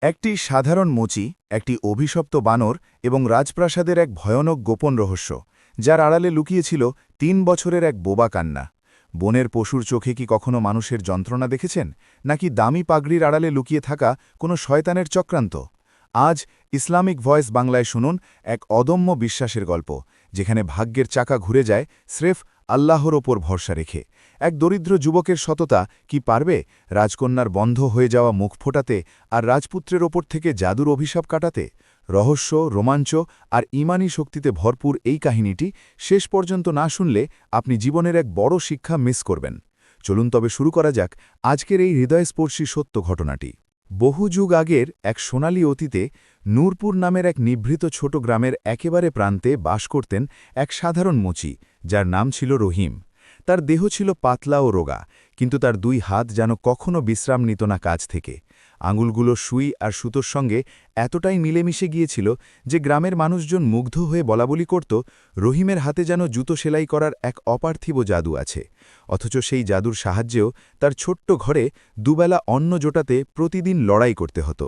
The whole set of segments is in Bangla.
একটি সাধারণ মুচি, একটি অভিশপ্ত বানর এবং রাজপ্রাসাদের এক ভয়ানক গোপন রহস্য, যার আড়ালে লুকিয়েছিল ৩ বছরের এক বোবা কান্না। বনের পশুর চোখে কি কখনো মানুষের যন্ত্রণা দেখেছেন, নাকি দামি পাগড়ির আড়ালে লুকিয়ে থাকা কোনো শয়তানের চক্রান্ত? আজ ইসলামিক ভয়েস বাংলায় শুনুন এক অদম্য বিশ্বাসের গল্প, যেখানে ভাগ্যের চাকা ঘুরে যায় স্রেফ আল্লাহর ওপর ভরসা রেখে। এক দরিদ্র যুবকের সততা কি পারবে রাজকন্যার বন্ধ হয়ে যাওয়া মুখ ফোটাতে আর রাজপুত্রের ওপর থেকে জাদুর অভিশাপ কাটাতে? রহস্য, রোমাঞ্চ আর ঈমানী শক্তিতে ভরপুর এই কাহিনীটি শেষ পর্যন্ত না শুনলে আপনি জীবনের এক বড় শিক্ষা মিস করবেন। চলুন তবে শুরু করা যাক আজকের এই হৃদয়স্পর্শী সত্য ঘটনাটি। বহু যুগ আগের এক সোনালী অতীতে নূরপুর নামের এক নিভৃত ছোট গ্রামের একেবারে প্রান্তে বাস করতেন এক সাধারণ মুচি, যার নাম ছিল রহিম। তার দেহ ছিল পাতলা ও রোগা, কিন্তু তার ২ হাত যেন কখনো বিশ্রাম নিত না কাজ থেকে। আঙুলগুলো সুই আর সুতোর সঙ্গে এতটাই মিলেমিশে গিয়েছিল যে গ্রামের মানুষজন মুগ্ধ হয়ে বলাবলি করত, রহিমের হাতে যেন জুতো সেলাই করার এক অপার্থিব জাদু আছে। অথচ সেই জাদুর সাহায্যেও তার ছোট্ট ঘরে দুবেলা অন্ন জোটাতে প্রতিদিন লড়াই করতে হতো।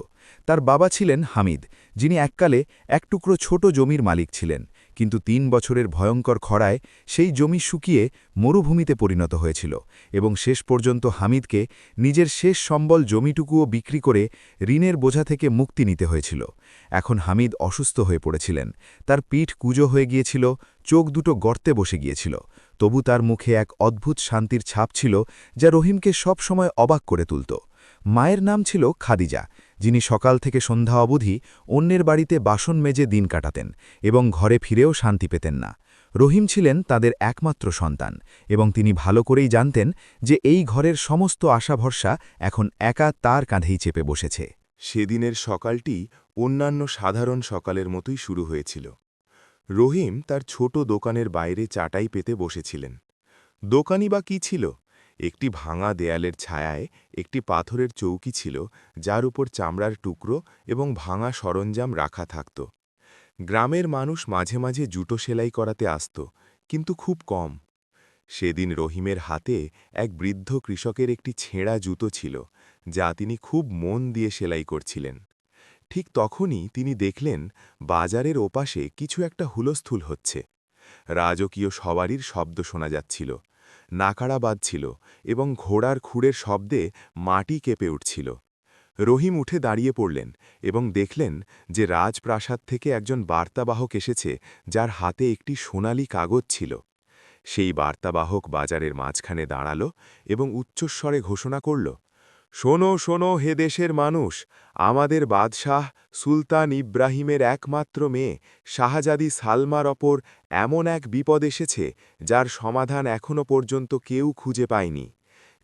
তার বাবা ছিলেন হামিদ, যিনি এককালে এক টুকরো ছোট জমির মালিক ছিলেন, কিন্তু ৩ বছরের ভয়ঙ্কর খরায় সেই জমি শুকিয়ে মরুভূমিতে পরিণত হয়েছিল এবং শেষ পর্যন্ত হামিদকে নিজের শেষ সম্বল জমিটুকুও বিক্রি করে ঋণের বোঝা থেকে মুক্তি নিতে হয়েছিল। এখন হামিদ অসুস্থ হয়ে পড়েছিলেন, তার পিঠ কুঁজো হয়ে গিয়েছিল, চোখ দুটো গর্তে বসে গিয়েছিল। তবু তার মুখে এক অদ্ভুত শান্তির ছাপ ছিল, যা রহিমকে সব সময় অবাক করে তুলত। মায়ের নাম ছিল খাদিজা, যিনি সকাল থেকে সন্ধ্যা অবধি অন্যের বাড়িতে বাসন মেজে দিন কাটাতেন এবং ঘরে ফিরেও শান্তি পেতেন না। রহিম ছিলেন তাদের একমাত্র সন্তান, এবং তিনি ভালো করেই জানতেন যে এই ঘরের সমস্ত আশা ভরসা এখন একা তার কাঁধেই চেপে বসেছে। সেদিনের সকালটি অন্যান্য সাধারণ সকালের মতোই শুরু হয়েছিল। রহিম তার ছোট দোকানের বাইরে চাটাই পেতে বসেছিলেন। দোকানই বা কি ছিল? একটি ভাঙা দেয়ালের ছায়ায় একটি পাথরের চৌকি ছিল, যার উপর চামড়ার টুকরো এবং ভাঙা সরঞ্জাম রাখা থাকত। গ্রামের মানুষ মাঝে মাঝে জুতো সেলাই করাতে আসত, কিন্তু খুব কম। সেদিন রহিমের হাতে এক বৃদ্ধ কৃষকের একটি ছেঁড়া জুতো ছিল, যা তিনি খুব মন দিয়ে সেলাই করছিলেন। ঠিক তখনই তিনি দেখলেন বাজারের ওপাশে কিছু একটা হুলস্থুল হচ্ছে। রাজকীয় সওয়ারির শব্দ শোনা যাচ্ছিল, নাকাড়া বাজছিল এবং ঘোড়ার খুঁড়ের শব্দে মাটি কেঁপে উঠছিল। রহিম উঠে দাঁড়িয়ে পড়লেন এবং দেখলেন যে রাজপ্রাসাদ থেকে একজন বার্তাবাহক এসেছে, যার হাতে একটি সোনালি কাগজ ছিল। সেই বার্তাবাহক বাজারের মাঝখানে দাঁড়াল এবং উচ্চস্বরে ঘোষণা করল, শোনো শোনো হে দেশের মানুষ, আমাদের বাদশাহ সুলতান ইব্রাহিমের একমাত্র মেয়ে শাহজাদি সালমার ওপর এমন এক বিপদ এসেছে, যার সমাধান এখনও পর্যন্ত কেউ খুঁজে পায়নি।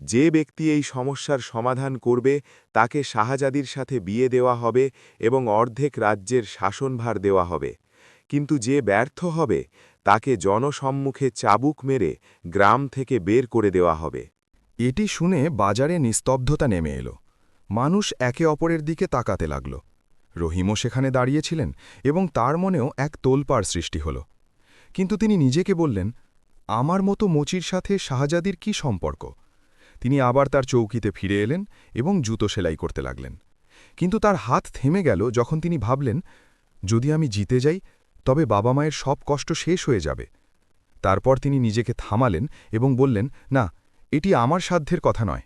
যে ব্যক্তি এই সমস্যার সমাধান করবে তাকে শাহজাদির সাথে বিয়ে দেওয়া হবে এবং অর্ধেক রাজ্যের শাসনভার দেওয়া হবে, কিন্তু যে ব্যর্থ হবে তাকে জনসম্মুখে চাবুক মেরে গ্রাম থেকে বের করে দেওয়া হবে। এটি শুনে বাজারে নিস্তব্ধতা নেমে এলো। মানুষ একে অপরের দিকে তাকাতে লাগল। রহিমও সেখানে দাঁড়িয়েছিলেন এবং তার মনেও এক তোলপাড় সৃষ্টি হল। কিন্তু তিনি নিজেকে বললেন, আমার মতো মুচির সাথে শাহজাদির কি সম্পর্ক? তিনি আবার তার চৌকিতে ফিরে এলেন এবং জুতো সেলাই করতে লাগলেন। কিন্তু তার হাত থেমে গেল যখন তিনি ভাবলেন, যদি আমি জিতে যাই তবে বাবা মায়ের সব কষ্ট শেষ হয়ে যাবে। তারপর তিনি নিজেকে থামালেন এবং বললেন, না, এটি আমার সাধ্যের কথা নয়।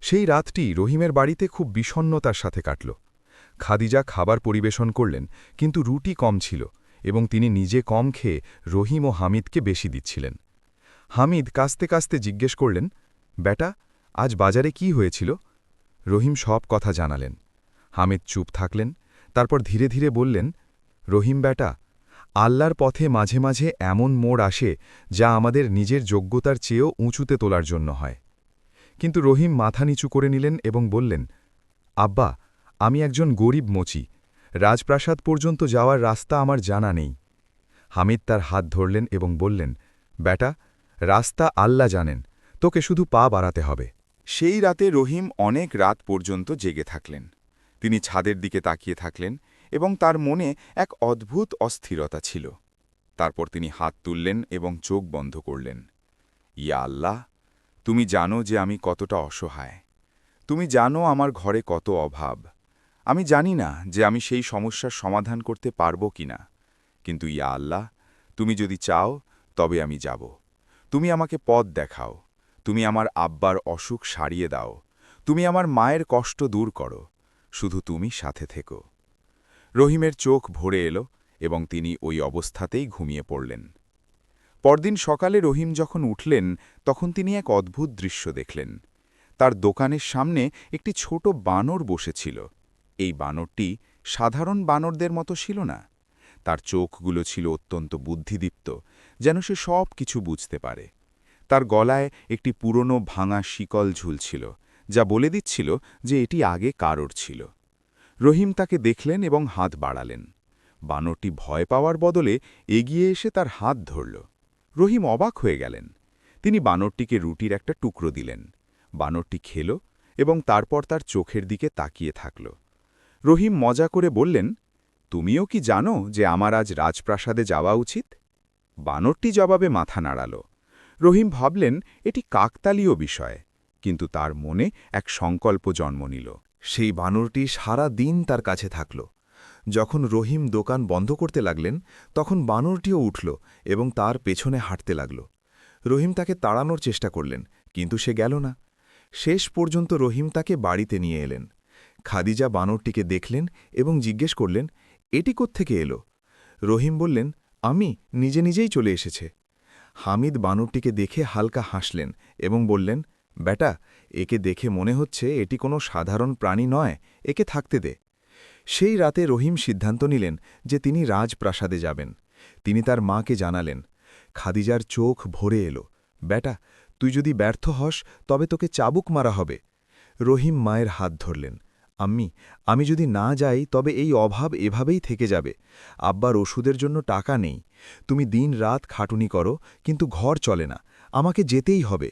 সেই রাতটি রহিমের বাড়িতে খুব বিষণ্ণতার সাথে কাটল। খাদিজা খাবার পরিবেশন করলেন, কিন্তু রুটি কম ছিল এবং তিনি নিজে কম খেয়ে রহিম ও হামিদকে বেশি দিচ্ছিলেন। হামিদ কাস্তে কাস্তে জিজ্ঞেস করলেন, বেটা, আজ বাজারে কি হয়েছিল? রহিম সব কথা জানালেন। হামিদ চুপ থাকলেন, তারপর ধীরে ধীরে বললেন, রহিম বেটা, আল্লাহর পথে মাঝে মাঝে এমন মোড় আসে যা আমাদের নিজের যোগ্যতার চেয়েও উঁচুতে তোলার জন্য হয়। কিন্তু রহিম মাথা নিচু করে নিলেন এবং বললেন, আব্বা, আমি একজন গরিব মুচি, রাজপ্রাসাদ পর্যন্ত যাওয়ার রাস্তা আমার জানা নেই। হামিদ তার হাত ধরলেন এবং বললেন, বেটা, রাস্তা আল্লাহ জানেন, তোকে শুধু পা বাড়াতে হবে। সেই রাতে রহিম অনেক রাত পর্যন্ত জেগে থাকলেন। তিনি ছাদের দিকে তাকিয়ে থাকলেন এবং তার মনে এক অদ্ভুত অস্থিরতা ছিল। তারপর তিনি হাত তুললেন এবং চোখ বন্ধ করলেন। ইয়া আল্লাহ, তুমি জানো যে আমি কতটা অসহায়। তুমি জানো আমার ঘরে কত অভাব। আমি জানি না যে আমি সেই সমস্যার সমাধান করতে পারবো কিনা, কিন্তু ইয়া আল্লাহ, তুমি যদি চাও তবে আমি যাব। তুমি আমাকে পথ দেখাও, তুমি আমার আব্বার অসুখ সারিয়ে দাও, তুমি আমার মায়ের কষ্ট দূর করো, শুধু তুমি সাথে থেকো। রহিমের চোখ ভরে এলো এবং তিনি ওই অবস্থাতেই ঘুমিয়ে পড়লেন। পরদিন সকালে রহিম যখন উঠলেন তখন তিনি এক অদ্ভুত দৃশ্য দেখলেন। তার দোকানের সামনে একটি ছোট বানর বসেছিল। এই বানরটি সাধারণ বানরদের মতো ছিল না। তার চোখগুলো ছিল অত্যন্ত বুদ্ধিদীপ্ত, যেন সে সব কিছু বুঝতে পারে। তার গলায় একটি পুরনো ভাঙা শিকল ঝুলছিল, যা বলে দিচ্ছিল যে এটি আগে কারোর ছিল। রহিম তাকে দেখলেন এবং হাত বাড়ালেন। বানরটি ভয় পাওয়ার বদলে এগিয়ে এসে তার হাত ধরল। রহিম অবাক হয়ে গেলেন। তিনি বানরটিকে রুটির একটা টুকরো দিলেন। বানরটি খেল এবং তারপর তার চোখের দিকে তাকিয়ে থাকল। রহিম মজা করে বললেন, তুমিও কি জানো যে আমার আজ রাজপ্রাসাদে যাওয়া উচিত? বানরটি জবাবে মাথা নাড়াল। রহিম ভাবলেন এটি কাকতালীয় বিষয়, কিন্তু তার মনে এক সংকল্প জন্ম নিল। সেই বানরটি সারা দিন তার কাছে থাকল। যখন রহিম দোকান বন্ধ করতে লাগলেন তখন বানরটিও উঠল এবং তার পেছনে হাঁটতে লাগল। রহিম তাকে তাড়ানোর চেষ্টা করলেন, কিন্তু সে গেল না। শেষ পর্যন্ত রহিম তাকে বাড়িতে নিয়ে এলেন। খাদিজা বানরটিকে দেখলেন এবং জিজ্ঞেস করলেন, এটি কোত্থেকে এলো? রহিম বললেন, আমি নিজে নিজেই চলে এসেছে। হামিদ বানরটিকে দেখে হালকা হাসলেন এবং বললেন, বেটা, একে দেখে মনে হচ্ছে এটি কোনো সাধারণ প্রাণী নয়, একে থাকতে দে। সেই রাতে রহিম সিদ্ধান্ত নিলেন যে তিনি রাজপ্রাসাদে যাবেন। তিনি তার মাকে জানালেন। খাদিজার চোখ ভরে এলো। বেটা, তুই যদি ব্যর্থ হস তবে তোকে চাবুক মারা হবে। রহিম মায়ের হাত ধরলেন। আম্মি, আমি যদি না যাই তবে এই অভাব এভাবেই থেকে যাবে। আব্বার ওষুধের জন্য টাকা নেই। তুমি দিন রাত খাটুনি করো, কিন্তু ঘর চলে না। আমাকে যেতেই হবে।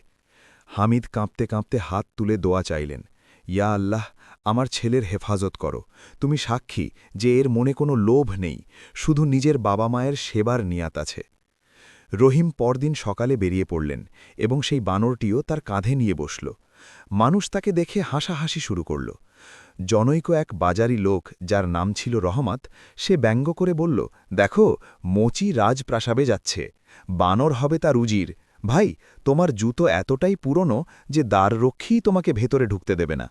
হামিদ কাঁপতে কাঁপতে হাত তুলে দোয়া চাইলেন। ইয়া আল্লাহ, আমার ছেলের হেফাজত করো। তুমি সাক্ষী যে এর মনে কোনো লোভ নেই, শুধু নিজের বাবা মায়ের সেবার নিয়াত আছে। রহিম পরদিন সকালে বেরিয়ে পড়লেন এবং সেই বানরটিও তার কাঁধে নিয়ে বসল। মানুষ তাকে দেখে হাসাহাসি শুরু করল। জনৈক এক বাজারি লোক, যার নাম ছিল রহমত, সে ব্যঙ্গ করে বলল, দেখো, মোচি রাজপ্রাসাদে যাচ্ছে। বানর হবে তার উজির। ভাই, তোমার জুতো এতটাই পুরনো যে দ্বাররক্ষীই তোমাকে ভেতরে ঢুকতে দেবে না।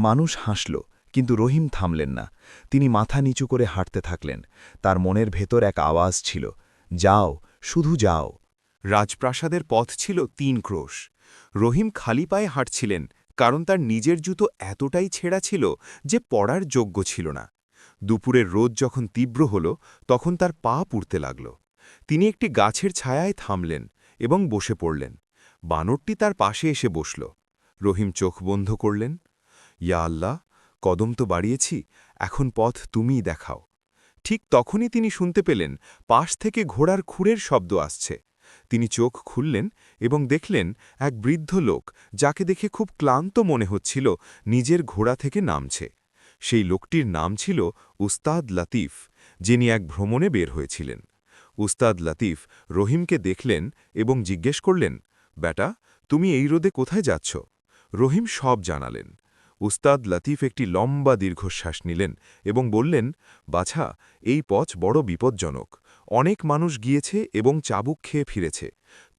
মানুষ হাসল, কিন্তু রহিম থামলেন না। তিনি মাথা নিচু করে হাঁটতে থাকলেন। তার মনের ভেতর এক আওয়াজ ছিল, যাও, শুধু যাও। রাজপ্রাসাদের পথ ছিল ৩ ক্রোশ। রহিম খালি পায়ে হাঁটছিলেন, কারণ তার নিজের জুতো এতটাই ছেঁড়া ছিল যে পড়ার যোগ্য ছিল না। দুপুরের রোদ যখন তীব্র হল তখন তার পা পুড়তে লাগল। তিনি একটি গাছের ছায়ায় থামলেন এবং বসে পড়লেন। বানরটি তার পাশে এসে বসল। রহিম চোখ বন্ধ করলেন। ইয়া আল্লাহ, কদম তো বাড়িয়েছি, এখন পথ তুমিই দেখাও। ঠিক তখনই তিনি শুনতে পেলেন পাশ থেকে ঘোড়ার খুরের শব্দ আসছে। তিনি চোখ খুললেন এবং দেখলেন এক বৃদ্ধ লোক, যাকে দেখে খুব ক্লান্ত মনে হচ্ছিল, নিজের ঘোড়া থেকে নামছে। সেই লোকটির নাম ছিল উস্তাদ লতিফ, যিনি এক ভ্রমণে বের হয়েছিলেন। উস্তাদ লতিফ রহিমকে দেখলেন এবং জিজ্ঞেস করলেন, বেটা, তুমি এই রোদে কোথায় যাচ্ছ? রহিম সব জানালেন। উস্তাদ লতিফ একটি লম্বা দীর্ঘশ্বাস নিলেন এবং বললেন, বাছা, এই পথ বড় বিপজ্জনক। অনেক মানুষ গিয়েছে এবং চাবুক খেয়ে ফিরেছে।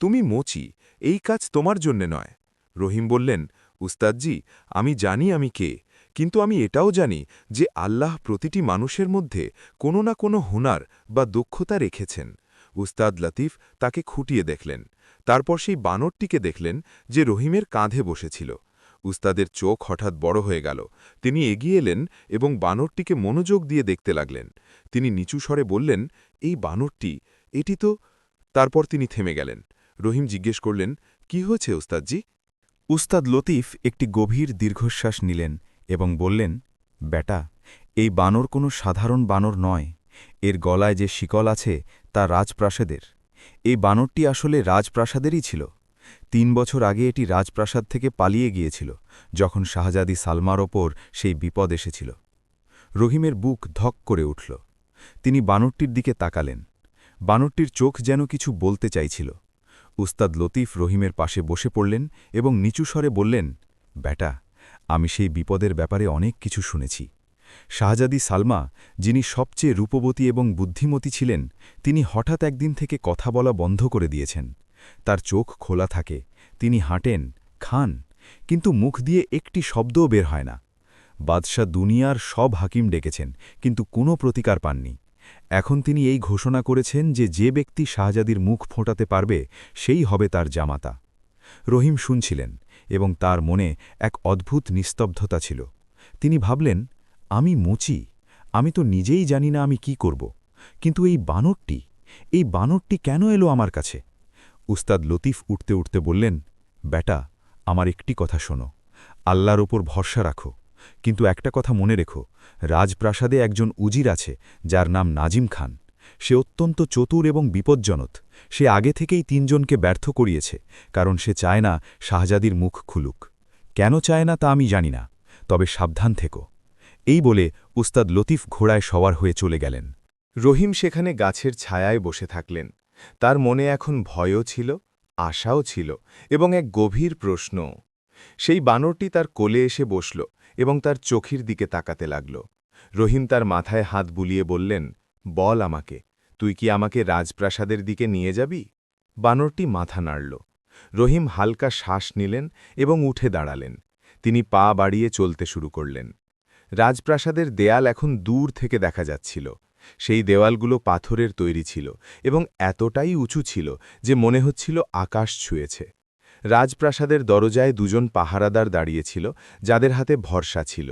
তুমি মোচি, এই কাজ তোমার জন্যে নয়। রহিম বললেন, উস্তাদজি, আমি জানি আমি কে, কিন্তু আমি এটাও জানি যে আল্লাহ প্রতিটি মানুষের মধ্যে কোনো না কোনো হুনার বা দক্ষতা রেখেছেন। উস্তাদ লতিফ তাকে খুঁটিয়ে দেখলেন। তারপর সেই বানরটিকে দেখলেন যে রহিমের কাঁধে বসেছিল। উস্তাদের চোখ হঠাৎ বড় হয়ে গেল। তিনি এগিয়ে এলেন এবং বানরটিকে মনোযোগ দিয়ে দেখতে লাগলেন। তিনি নিচু স্বরে বললেন, এই বানরটি, এটি তো। তারপর তিনি থেমে গেলেন। রহিম জিজ্ঞেস করলেন, কি হয়েছে উস্তাদজি? উস্তাদ লতিফ একটি গভীর দীর্ঘশ্বাস নিলেন এবং বললেন, বেটা, এই বানর কোনো সাধারণ বানর নয়। এর গলায় যে শিকল আছে তা রাজপ্রাসাদের। এই বানরটি আসলে রাজপ্রাসাদেরই ছিল। ৩ বছর আগে এটি রাজপ্রাসাদ থেকে পালিয়ে গিয়েছিল, যখন শাহজাদি সালমার ওপর সেই বিপদ এসেছিল। রহিমের বুক ধক করে উঠল। তিনি বানরটির দিকে তাকালেন। বানরটির চোখ যেন কিছু বলতে চাইছিল। উস্তাদ লতিফ রহিমের পাশে বসে পড়লেন এবং নিচু স্বরে বললেন, বেটা, আমি সেই বিপদের ব্যাপারে অনেক কিছু শুনেছি। শাহজাদি সালমা, যিনি সবচেয়ে রূপবতী এবং বুদ্ধিমতী ছিলেন, তিনি হঠাৎ একদিন থেকে কথা বলা বন্ধ করে দিয়েছেন। তার চোখ খোলা থাকে, তিনি হাঁটেন, খান, কিন্তু মুখ দিয়ে একটি শব্দও বের হয় না। বাদশাহ দুনিয়ার সব হাকিম ডেকেছেন, কিন্তু কোনো প্রতিকার পাননি। এখন তিনি এই ঘোষণা করেছেন যে যে ব্যক্তি শাহজাদির মুখ ফোঁটাতে পারবে সেই হবে তার জামাতা। রহিম শুনছিলেন, এবং তার মনে এক অদ্ভুত নিস্তব্ধতা ছিল। তিনি ভাবলেন, আমি মুচি, আমি তো নিজেই জানি না আমি কি করব, কিন্তু এই বানরটি কেন এলো আমার কাছে? উস্তাদ লতিফ উঠতে উঠতে বললেন, বেটা, আমার একটি কথা শোনো, আল্লাহর ওপর ভরসা রাখো, কিন্তু একটা কথা মনে রেখো, রাজপ্রাসাদে একজন উজির আছে যার নাম নাজিম খান। সে অত্যন্ত চতুর এবং বিপজ্জনক। সে আগে থেকেই ৩ জনকে ব্যর্থ করিয়েছে, কারণ সে চায় না শাহজাদির মুখ খুলুক। কেন চায় না তা আমি জানি না, তবে সাবধান থেকো। এই বলে উস্তাদ লতিফ ঘোড়ায় সওয়ার হয়ে চলে গেলেন। রহিম সেখানে গাছের ছায়ায় বসে থাকলেন। তার মনে এখন ভয়ও ছিল, আশাও ছিল, এবং এক গভীর প্রশ্ন। সেই বানরটি তার কোলে এসে বসল এবং তার চোখের দিকে তাকাতে লাগল। রহিম তার মাথায় হাত বুলিয়ে বললেন, বল আমাকে, তুই কি আমাকে রাজপ্রাসাদের দিকে নিয়ে যাবি? বানরটি মাথা নাড়ল। রহিম হালকা শ্বাস নিলেন এবং উঠে দাঁড়ালেন। তিনি পা বাড়িয়ে চলতে শুরু করলেন। রাজপ্রাসাদের দেয়াল এখন দূর থেকে দেখা যাচ্ছিল। সেই দেওয়ালগুলো পাথরের তৈরি ছিল এবং এতটাই উঁচু ছিল যে মনে হচ্ছিল আকাশ ছুঁয়েছে। রাজপ্রাসাদের দরজায় ২ জন পাহারাদার দাঁড়িয়েছিল, যাদের হাতে ভরসা ছিল।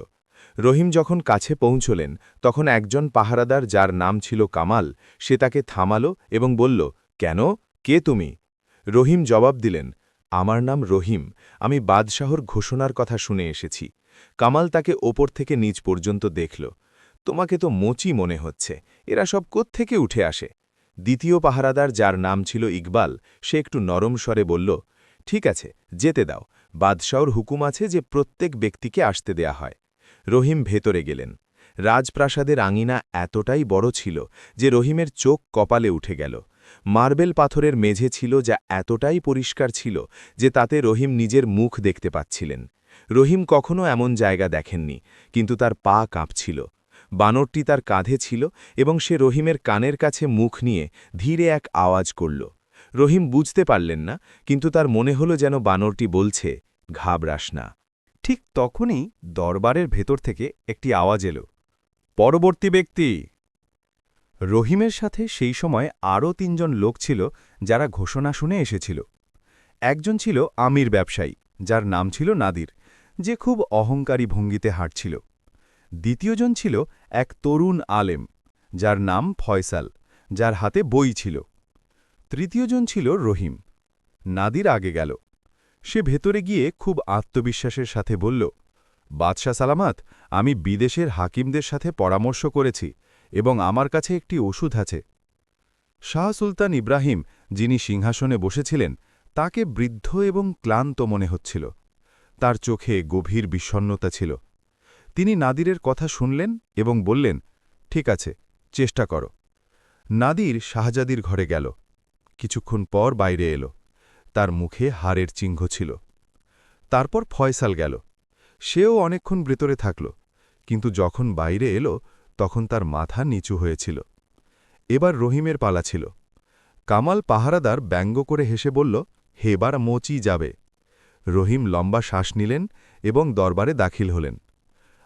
রহিম যখন কাছে পৌঁছলেন, তখন একজন পাহারাদার, যার নাম ছিল কামাল, সে তাকে থামালো এবং বলল, কেন, কে তুমি? রহিম জবাব দিলেন, আমার নাম রহিম, আমি বাদশাহর ঘোষণার কথা শুনে এসেছি। কামাল তাকে ওপর থেকে নিচ পর্যন্ত দেখল। তোমাকে তো মোচি মনে হচ্ছে, এরা সব কোত্থেকে উঠে আসে? দ্বিতীয় পাহারাদার, যার নাম ছিল ইকবাল, সে একটু নরম স্বরে বলল, ঠিক আছে, যেতে দাও, বাদশাহর হুকুম আছে যে প্রত্যেক ব্যক্তিকে আসতে দেয়া হয়। রহিম ভেতরে গেলেন। রাজপ্রাসাদের আঙিনা এতটাই বড় ছিল যে রহিমের চোখ কপালে উঠে গেল। মার্বেল পাথরের মেঝে ছিল, যা এতটাই পরিষ্কার ছিল যে তাতে রহিম নিজের মুখ দেখতে পাচ্ছিলেন। রহিম কখনো এমন জায়গা দেখেননি, কিন্তু তার পা কাঁপছিল। বানরটি তার কাঁধে ছিল এবং সে রহিমের কানের কাছে মুখ নিয়ে ধীরে এক আওয়াজ করল। রহিম বুঝতে পারলেন না, কিন্তু তার মনে হলো যেন বানরটি বলছে, ঘাবড়াস না। ঠিক তখনই দরবারের ভেতর থেকে একটি আওয়াজ এলো, পরবর্তী ব্যক্তি। রহিমের সাথে সেই সময় আরও ৩ জন লোক ছিল, যারা ঘোষণা শুনে এসেছিল। একজন ছিল আমির ব্যবসায়ী, যার নাম ছিল নাদির, যে খুব অহংকারী ভঙ্গিতে হাঁটছিল। দ্বিতীয়জন ছিল এক তরুণ আলেম, যার নাম ফয়সাল, যার হাতে বই ছিল। তৃতীয়জন ছিল রহিম। নাদির আগে গেল। সে ভেতরে গিয়ে খুব আত্মবিশ্বাসের সাথে বলল, বাদশাহ সালামাত, আমি বিদেশের হাকিমদের সাথে পরামর্শ করেছি এবং আমার কাছে একটি ওষুধ আছে। শাহ সুলতান ইব্রাহিম, যিনি সিংহাসনে বসেছিলেন, তাকে বৃদ্ধ এবং ক্লান্ত মনে হচ্ছিল। তার চোখে গভীর বিষণ্ণতা ছিল। তিনি নাদিরের কথা শুনলেন এবং বললেন, ঠিক আছে, চেষ্টা করো। নাদির শাহজাদির ঘরে গেল। কিছুক্ষণ পর বাইরে এলো। তার মুখে হাড়ের চিহ্ন ছিল। তারপর ফয়সাল গেল। সেও অনেকক্ষণ ভেতরে থাকল, কিন্তু যখন বাইরে এলো তখন তার মাথা নিচু হয়েছিল। এবার রহিমের পালা ছিল। কামাল পাহারাদার ব্যঙ্গ করে হেসে বলল, হেবার মোচি যাবে। রহিম লম্বা শ্বাস নিলেন এবং দরবারে দাখিল হলেন।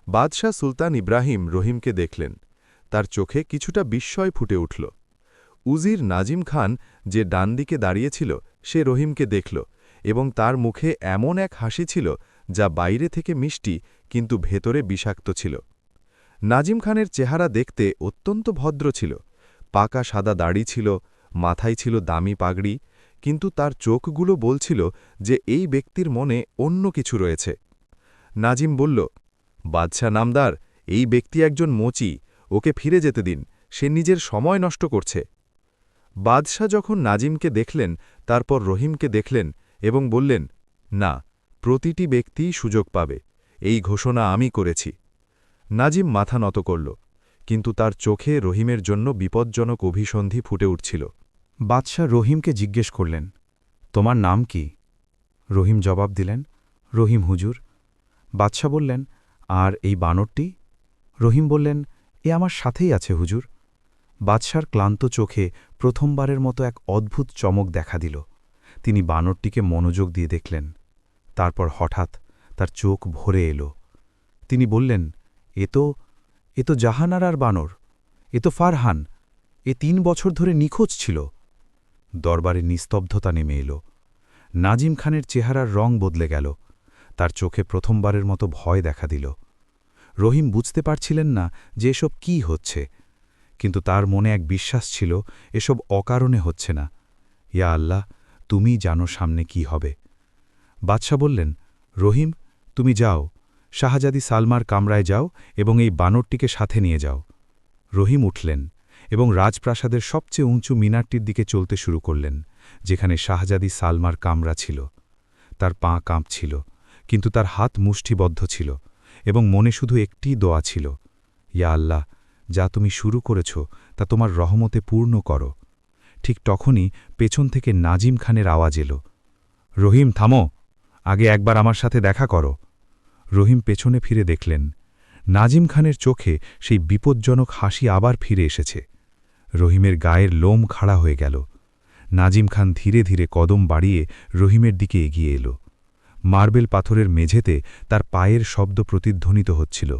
বাদশাহ সুলতান ইব্রাহিম রহিমকে দেখলেন। তার চোখে কিছুটা বিস্ময় ফুটে উঠল। উজির নাজিম খান, যে ডান দিকে দাঁড়িয়েছিল, সে রহিমকে দেখল এবং তার মুখে এমন এক হাসি ছিল যা বাইরে থেকে মিষ্টি কিন্তু ভেতরে বিষাক্ত ছিল। নাজিম খানের চেহারা দেখতে অত্যন্ত ভদ্র ছিল। পাকা সাদা দাড়ি ছিল, মাথায় ছিল দামি পাগড়ি, কিন্তু তার চোখগুলো বলছিল যে এই ব্যক্তির মনে অন্য কিছু রয়েছে। নাজিম বলল, বাদশাহ নামদার, এই ব্যক্তি একজন মোচি, ওকে ফিরে যেতে দিন, সে নিজের সময় নষ্ট করছে। বাদশাহ যখন নাজিমকে দেখলেন, তারপর রহিমকে দেখলেন এবং বললেন, না, প্রতিটি ব্যক্তি সুযোগ পাবে, এই ঘোষণা আমি করেছি। নাজিম মাথা নত করল, কিন্তু তার চোখে রহিমের জন্য বিপজ্জনক অভিসন্ধি ফুটে উঠছিল। বাদশাহ রহিমকে জিজ্ঞেস করলেন, তোমার নাম কি? রহিম জবাব দিলেন, রহিম হুজুর। বাদশাহ বললেন, আর এই বানরটি? রহিম বললেন, এ আমার সাথেই আছে হুজুর। বাদশার ক্লান্ত চোখে প্রথমবারের মতো এক অদ্ভুত চমক দেখা দিল। তিনি বানরটিকে মনোযোগ দিয়ে দেখলেন। তারপর হঠাৎ তার চোখ ভরে এলো। তিনি বললেন, এ তো জাহানারার বানর, এ তো ফারহান, এ ৩ বছর ধরে নিখোঁজ ছিল। দরবারে নিস্তব্ধতা নেমে এলো। নাজিম খানের চেহারার রং বদলে গেল। তার চোখে প্রথমবারের মতো ভয় দেখা দিল। রহিম বুঝতে পারছিলেন না যে এসব কী হচ্ছে, কিন্তু তার মনে এক বিশ্বাস ছিল এসব অকারণে হচ্ছে না। ইয়া আল্লাহ, তুমি জানো সামনে কি হবে। বাদশা বললেন, রহিম, তুমি যাও, শাহজাদি সালমার কামরায় যাও এবং এই বানরটিকে সাথে নিয়ে যাও। রহিম উঠলেন এবং রাজপ্রাসাদের সবচেয়ে উঁচু মিনারটির দিকে চলতে শুরু করলেন, যেখানে শাহজাদি সালমার কামরা ছিল। তার পা কাঁপছিল, কিন্তু তার হাত মুষ্টিবদ্ধ ছিল এবং মনে শুধু একটি দোয়া ছিল, ইয়া আল্লাহ, যা তুমি শুরু করেছ তা তোমার রহমতে পূর্ণ করো। ঠিক তখনই পেছন থেকে নাজিম খানের আওয়াজ এলো, রহিম, থামো, আগে একবার আমার সাথে দেখা করো। রহিম পেছনে ফিরে দেখলেন, নাজিম খানের চোখে সেই বিপজ্জনক হাসি আবার ফিরে এসেছে। রহিমের গায়ের লোম খাড়া হয়ে গেল। নাজিম খান ধীরে ধীরে কদম বাড়িয়ে রহিমের দিকে এগিয়ে এলো। মার্বেল পাথরের মেঝেতে তার পায়ের শব্দ প্রতিধ্বনিত হচ্ছিল।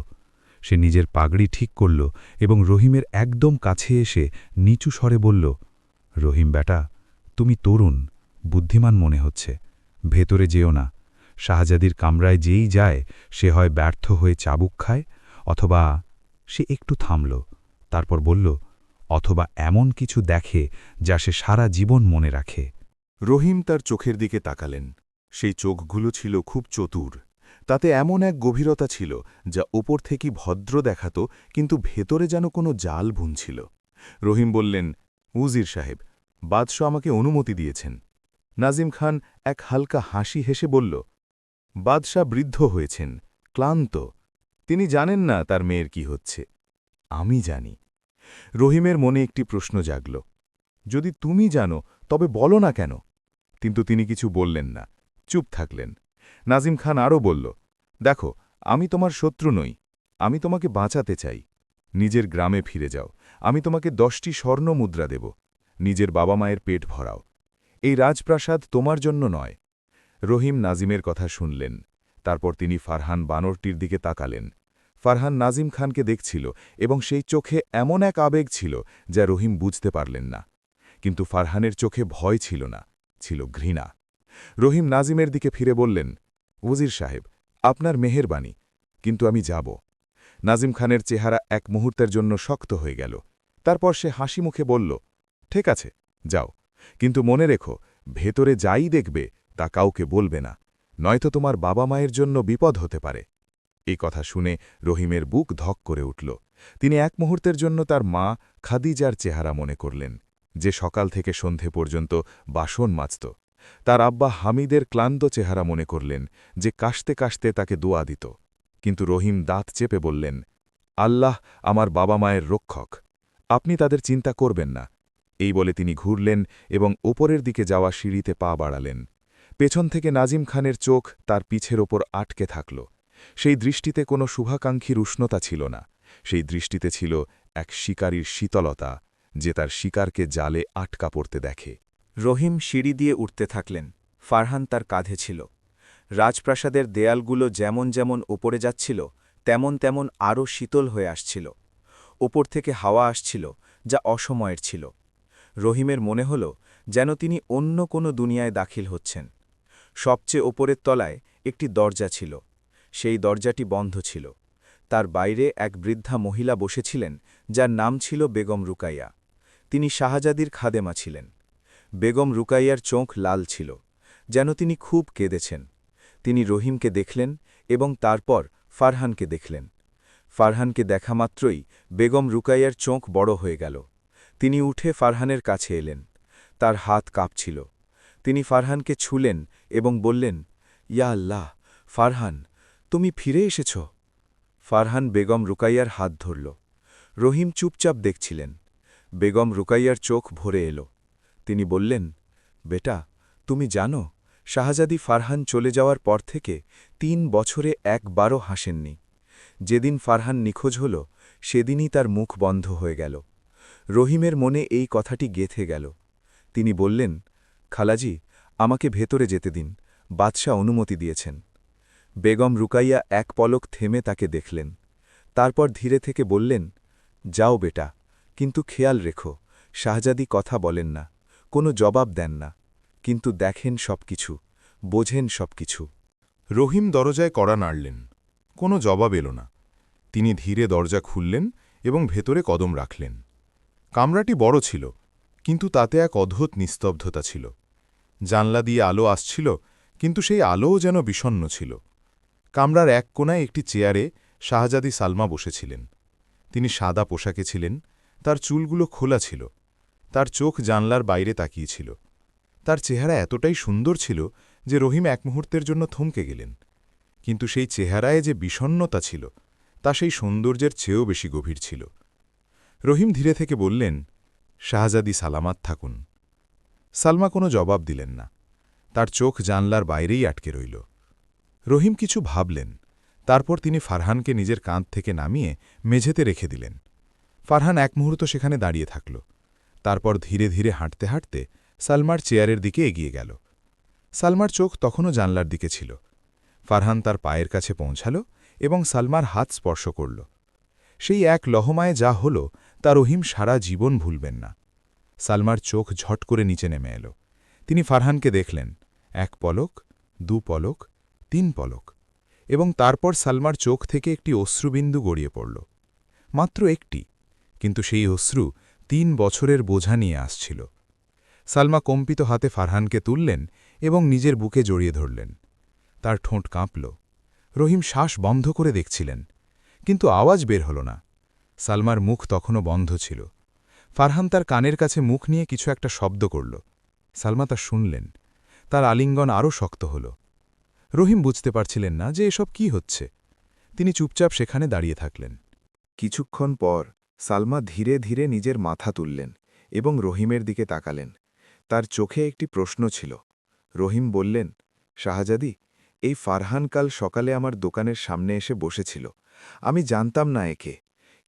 সে নিজের পাগড়ি ঠিক করল এবং রহিমের একদম কাছে এসে নিচু স্বরে বলল, রহিম বেটা, তুমি তরুণ, বুদ্ধিমান মনে হচ্ছে, ভেতরে যেও না। শাহজাদির কামরায় যেই যায় সে হয় ব্যর্থ হয়ে চাবুক খায়, অথবা সে একটু থামল, তারপর বলল, অথবা এমন কিছু দেখে যা সে সারা জীবন মনে রাখে। রহিম তার চোখের দিকে তাকালেন। সেই চোখগুলো ছিল খুব চতুর। তাতে এমন এক গভীরতা ছিল যা ওপর থেকে ভদ্র দেখাত, কিন্তু ভেতরে যেন কোনো জাল বুনছিল। রহিম বললেন, উজির সাহেব, বাদশাহ আমাকে অনুমতি দিয়েছেন। নাজিম খান এক হালকা হাসি হেসে বলল, বাদশাহ বৃদ্ধ হয়েছেন, ক্লান্ত, তিনি জানেন না তার মেয়ের কি হচ্ছে। আমি জানি। রহিমের মনে একটি প্রশ্ন জাগল, যদি তুমি জানো তবে বলো না কেন? কিন্তু তিনি কিছু বললেন না, চুপ থাকলেন। নাজিম খান আরও বলল, দেখো, আমি তোমার শত্রু নই, আমি তোমাকে বাঁচাতে চাই। নিজের গ্রামে ফিরে যাও, আমি তোমাকে 10টি স্বর্ণ মুদ্রা দেব, নিজের বাবা মায়ের পেট ভরাও। এই রাজপ্রাসাদ তোমার জন্য নয়। রহিম নাজিমের কথা শুনলেন। তারপর তিনি ফারহান বানরটির দিকে তাকালেন। ফারহান নাজিম খানকে দেখছিল এবং সেই চোখে এমন এক আবেগ ছিল যা রহিম বুঝতে পারলেন না। কিন্তু ফারহানের চোখে ভয় ছিল না, ছিল ঘৃণা। রহিম নাজিমের দিকে ফিরে বললেন, ওজির সাহেব, আপনার মেহেরবানি, কিন্তু আমি যাব। নাজিম খানের চেহারা এক মুহূর্তের জন্য শক্ত হয়ে গেল। তারপর সে হাসি মুখে বলল, ঠিক আছে, যাও, কিন্তু মনে রেখো, ভেতরে যাই দেখবে তা কাউকে বলবে না, নয়তো তোমার বাবা মায়ের জন্য বিপদ হতে পারে। এই কথা শুনে রহিমের বুক ধক করে উঠল। তিনি এক মুহূর্তের জন্য তার মা খাদিজার চেহারা মনে করলেন, যে সকাল থেকে সন্ধে পর্যন্ত বাসন মাজত। তার আব্বা হামিদের ক্লান্ত চেহারা মনে করলেন, যে কাশতে কাশতে তাকে দোয়া দিত। কিন্তু রহিম দাঁত চেপে বললেন, আল্লাহ আমার বাবা মায়ের রক্ষক, আপনি তাদের চিন্তা করবেন না। এই বলে তিনি ঘুরলেন এবং ওপরের দিকে যাওয়া সিঁড়িতে পা বাড়ালেন। পেছন থেকে নাজিম খানের চোখ তার পিছের ওপর আটকে থাকল। সেই দৃষ্টিতে কোনো শুভাকাঙ্ক্ষীর উষ্ণতা ছিল না, সেই দৃষ্টিতে ছিল এক শিকারীর শীতলতা, যে তার শিকারকে জালে আটকা পড়তে দেখে। রহিম সিঁড়ি দিয়ে উঠতে থাকলেন। ফারহান তার কাঁধে ছিল। রাজপ্রাসাদের দেয়ালগুলো যেমন যেমন ওপরে যাচ্ছিল তেমন তেমন আরও শীতল হয়ে আসছিল। ওপর থেকে হাওয়া আসছিল, যা অসময়ের ছিল। রহিমের মনে হল যেন তিনি অন্য কোনো দুনিয়ায় দাখিল হচ্ছেন। সবচেয়ে ওপরের তলায় একটি দরজা ছিল। সেই দরজাটি বন্ধ ছিল। তার বাইরে এক বৃদ্ধা মহিলা বসেছিলেন, যার নাম ছিল বেগম রুকাইয়া। তিনি শাহজাদির খাদেমা ছিলেন। বেগম রুকাইয়ার চোখ লাল ছিল, যেন তিনি খুব কেঁদেছেন। তিনি রহিমকে দেখলেন এবং তারপর ফারহানকে দেখলেন। ফারহানকে দেখা মাত্রই বেগম রুকাইয়ার চোখ বড় হয়ে গেল। তিনি উঠে ফারহানের কাছে এলেন। তার হাত কাঁপছিল। তিনি ফারহানকে ছুলেন এবং বললেন, ইয়া আল্লাহ, ফারহান, তুমি ফিরে এসেছ। ফারহান বেগম রুকাইয়ার হাত ধরল। রহিম চুপচাপ দেখছিলেন। বেগম রুকাইয়ার চোখ ভরে এলো। তিনি বললেন, বেটা, তুমি জানো, শাহজাদি ফারহান চলে যাওয়ার পর থেকে 3 বছরে একবারও হাসেননি। যেদিন ফারহান নিখোঁজ হল সেদিনই তার মুখ বন্ধ হয়ে গেল। রহিমের মনে এই কথাটি গেঁথে গেল। তিনি বললেন, খালাজি, আমাকে ভেতরে যেতে দিন, বাদশাহ অনুমতি দিয়েছেন। বেগম রুকাইয়া এক পলক থেমে তাকে দেখলেন। তারপর ধীরে থেকে বললেন, যাও বেটা, কিন্তু খেয়াল রেখো, শাহজাদি কথা বলেন না, কোনো জবাব দেন না, কিন্তু দেখেন সবকিছু, বোঝেন সবকিছু। রহিম দরজায় কড়া নাড়লেন। কোনো জবাব এলো না। তিনি ধীরে দরজা খুললেন এবং ভেতরে কদম রাখলেন। কামরাটি বড় ছিল, কিন্তু তাতে এক অদ্ভুত নিস্তব্ধতা ছিল। জানলা দিয়ে আলো আসছিল, কিন্তু সেই আলোও যেন বিষণ্ণ ছিল। কামরার এক কোণায় একটি চেয়ারে শাহজাদি সালমা বসেছিলেন। তিনি সাদা পোশাকে ছিলেন, তার চুলগুলো খোলা ছিল, তার চোখ জানলার বাইরে তাকিয়েছিল। তার চেহারা এতটাই সুন্দর ছিল যে রহিম এক মুহূর্তের জন্য থমকে গেলেন। কিন্তু সেই চেহারায় যে বিষণ্ণতা ছিল তা সেই সৌন্দর্যের চেয়েও বেশি গভীর ছিল। রহিম ধীরে থেকে বললেন, শাহজাদি সালামাত থাকুন। সালমা কোনো জবাব দিলেন না। তার চোখ জানলার বাইরেই আটকে রইল। রহিম কিছু ভাবলেন। তারপর তিনি ফারহানকে নিজের কাঁধ থেকে নামিয়ে মেঝেতে রেখে দিলেন। ফারহান এক মুহূর্ত সেখানে দাঁড়িয়ে থাকল। তারপর ধীরে ধীরে হাঁটতে হাঁটতে সালমার চেয়ারের দিকে এগিয়ে গেল। সালমার চোখ তখনও জানলার দিকে ছিল। ফারহান তার পায়ের কাছে পৌঁছাল এবং সালমার হাত স্পর্শ করল। সেই এক লহমায় যা হল তা রহিম সারা জীবন ভুলবেন না। সালমার চোখ ঝট করে নিচে নেমে এল। তিনি ফারহানকে দেখলেন, এক পলক, দু পলক, তিন পলক, এবং তারপর সালমার চোখ থেকে একটি অশ্রুবিন্দু গড়িয়ে পড়ল। মাত্র একটি, কিন্তু সেই অশ্রু ৩ বছরের বোঝা নিয়ে আসছিল। সালমা কম্পিত হাতে ফারহানকে তুললেন এবং নিজের বুকে জড়িয়ে ধরলেন। তার ঠোঁট কাঁপল। রহিম শ্বাস বন্ধ করে দেখছিলেন, কিন্তু আওয়াজ বের হল না। সালমার মুখ তখনও বন্ধ ছিল। ফারহান তার কানের কাছে মুখ নিয়ে কিছু একটা শব্দ করল। সালমা তা শুনলেন। তার আলিঙ্গন আরও শক্ত হল। রহিম বুঝতে পারছিলেন না যে এসব কি হচ্ছে। তিনি চুপচাপ সেখানে দাঁড়িয়ে থাকলেন। কিছুক্ষণ পর সালমা ধীরে ধীরে নিজের মাথা তুললেন এবং রহিমের দিকে তাকালেন। তার চোখে একটি প্রশ্ন ছিল। রহিম বললেন, শাহজাদি, এই ফারহান কাল সকালে আমার দোকানের সামনে এসে বসেছিল। আমি জানতাম না একে,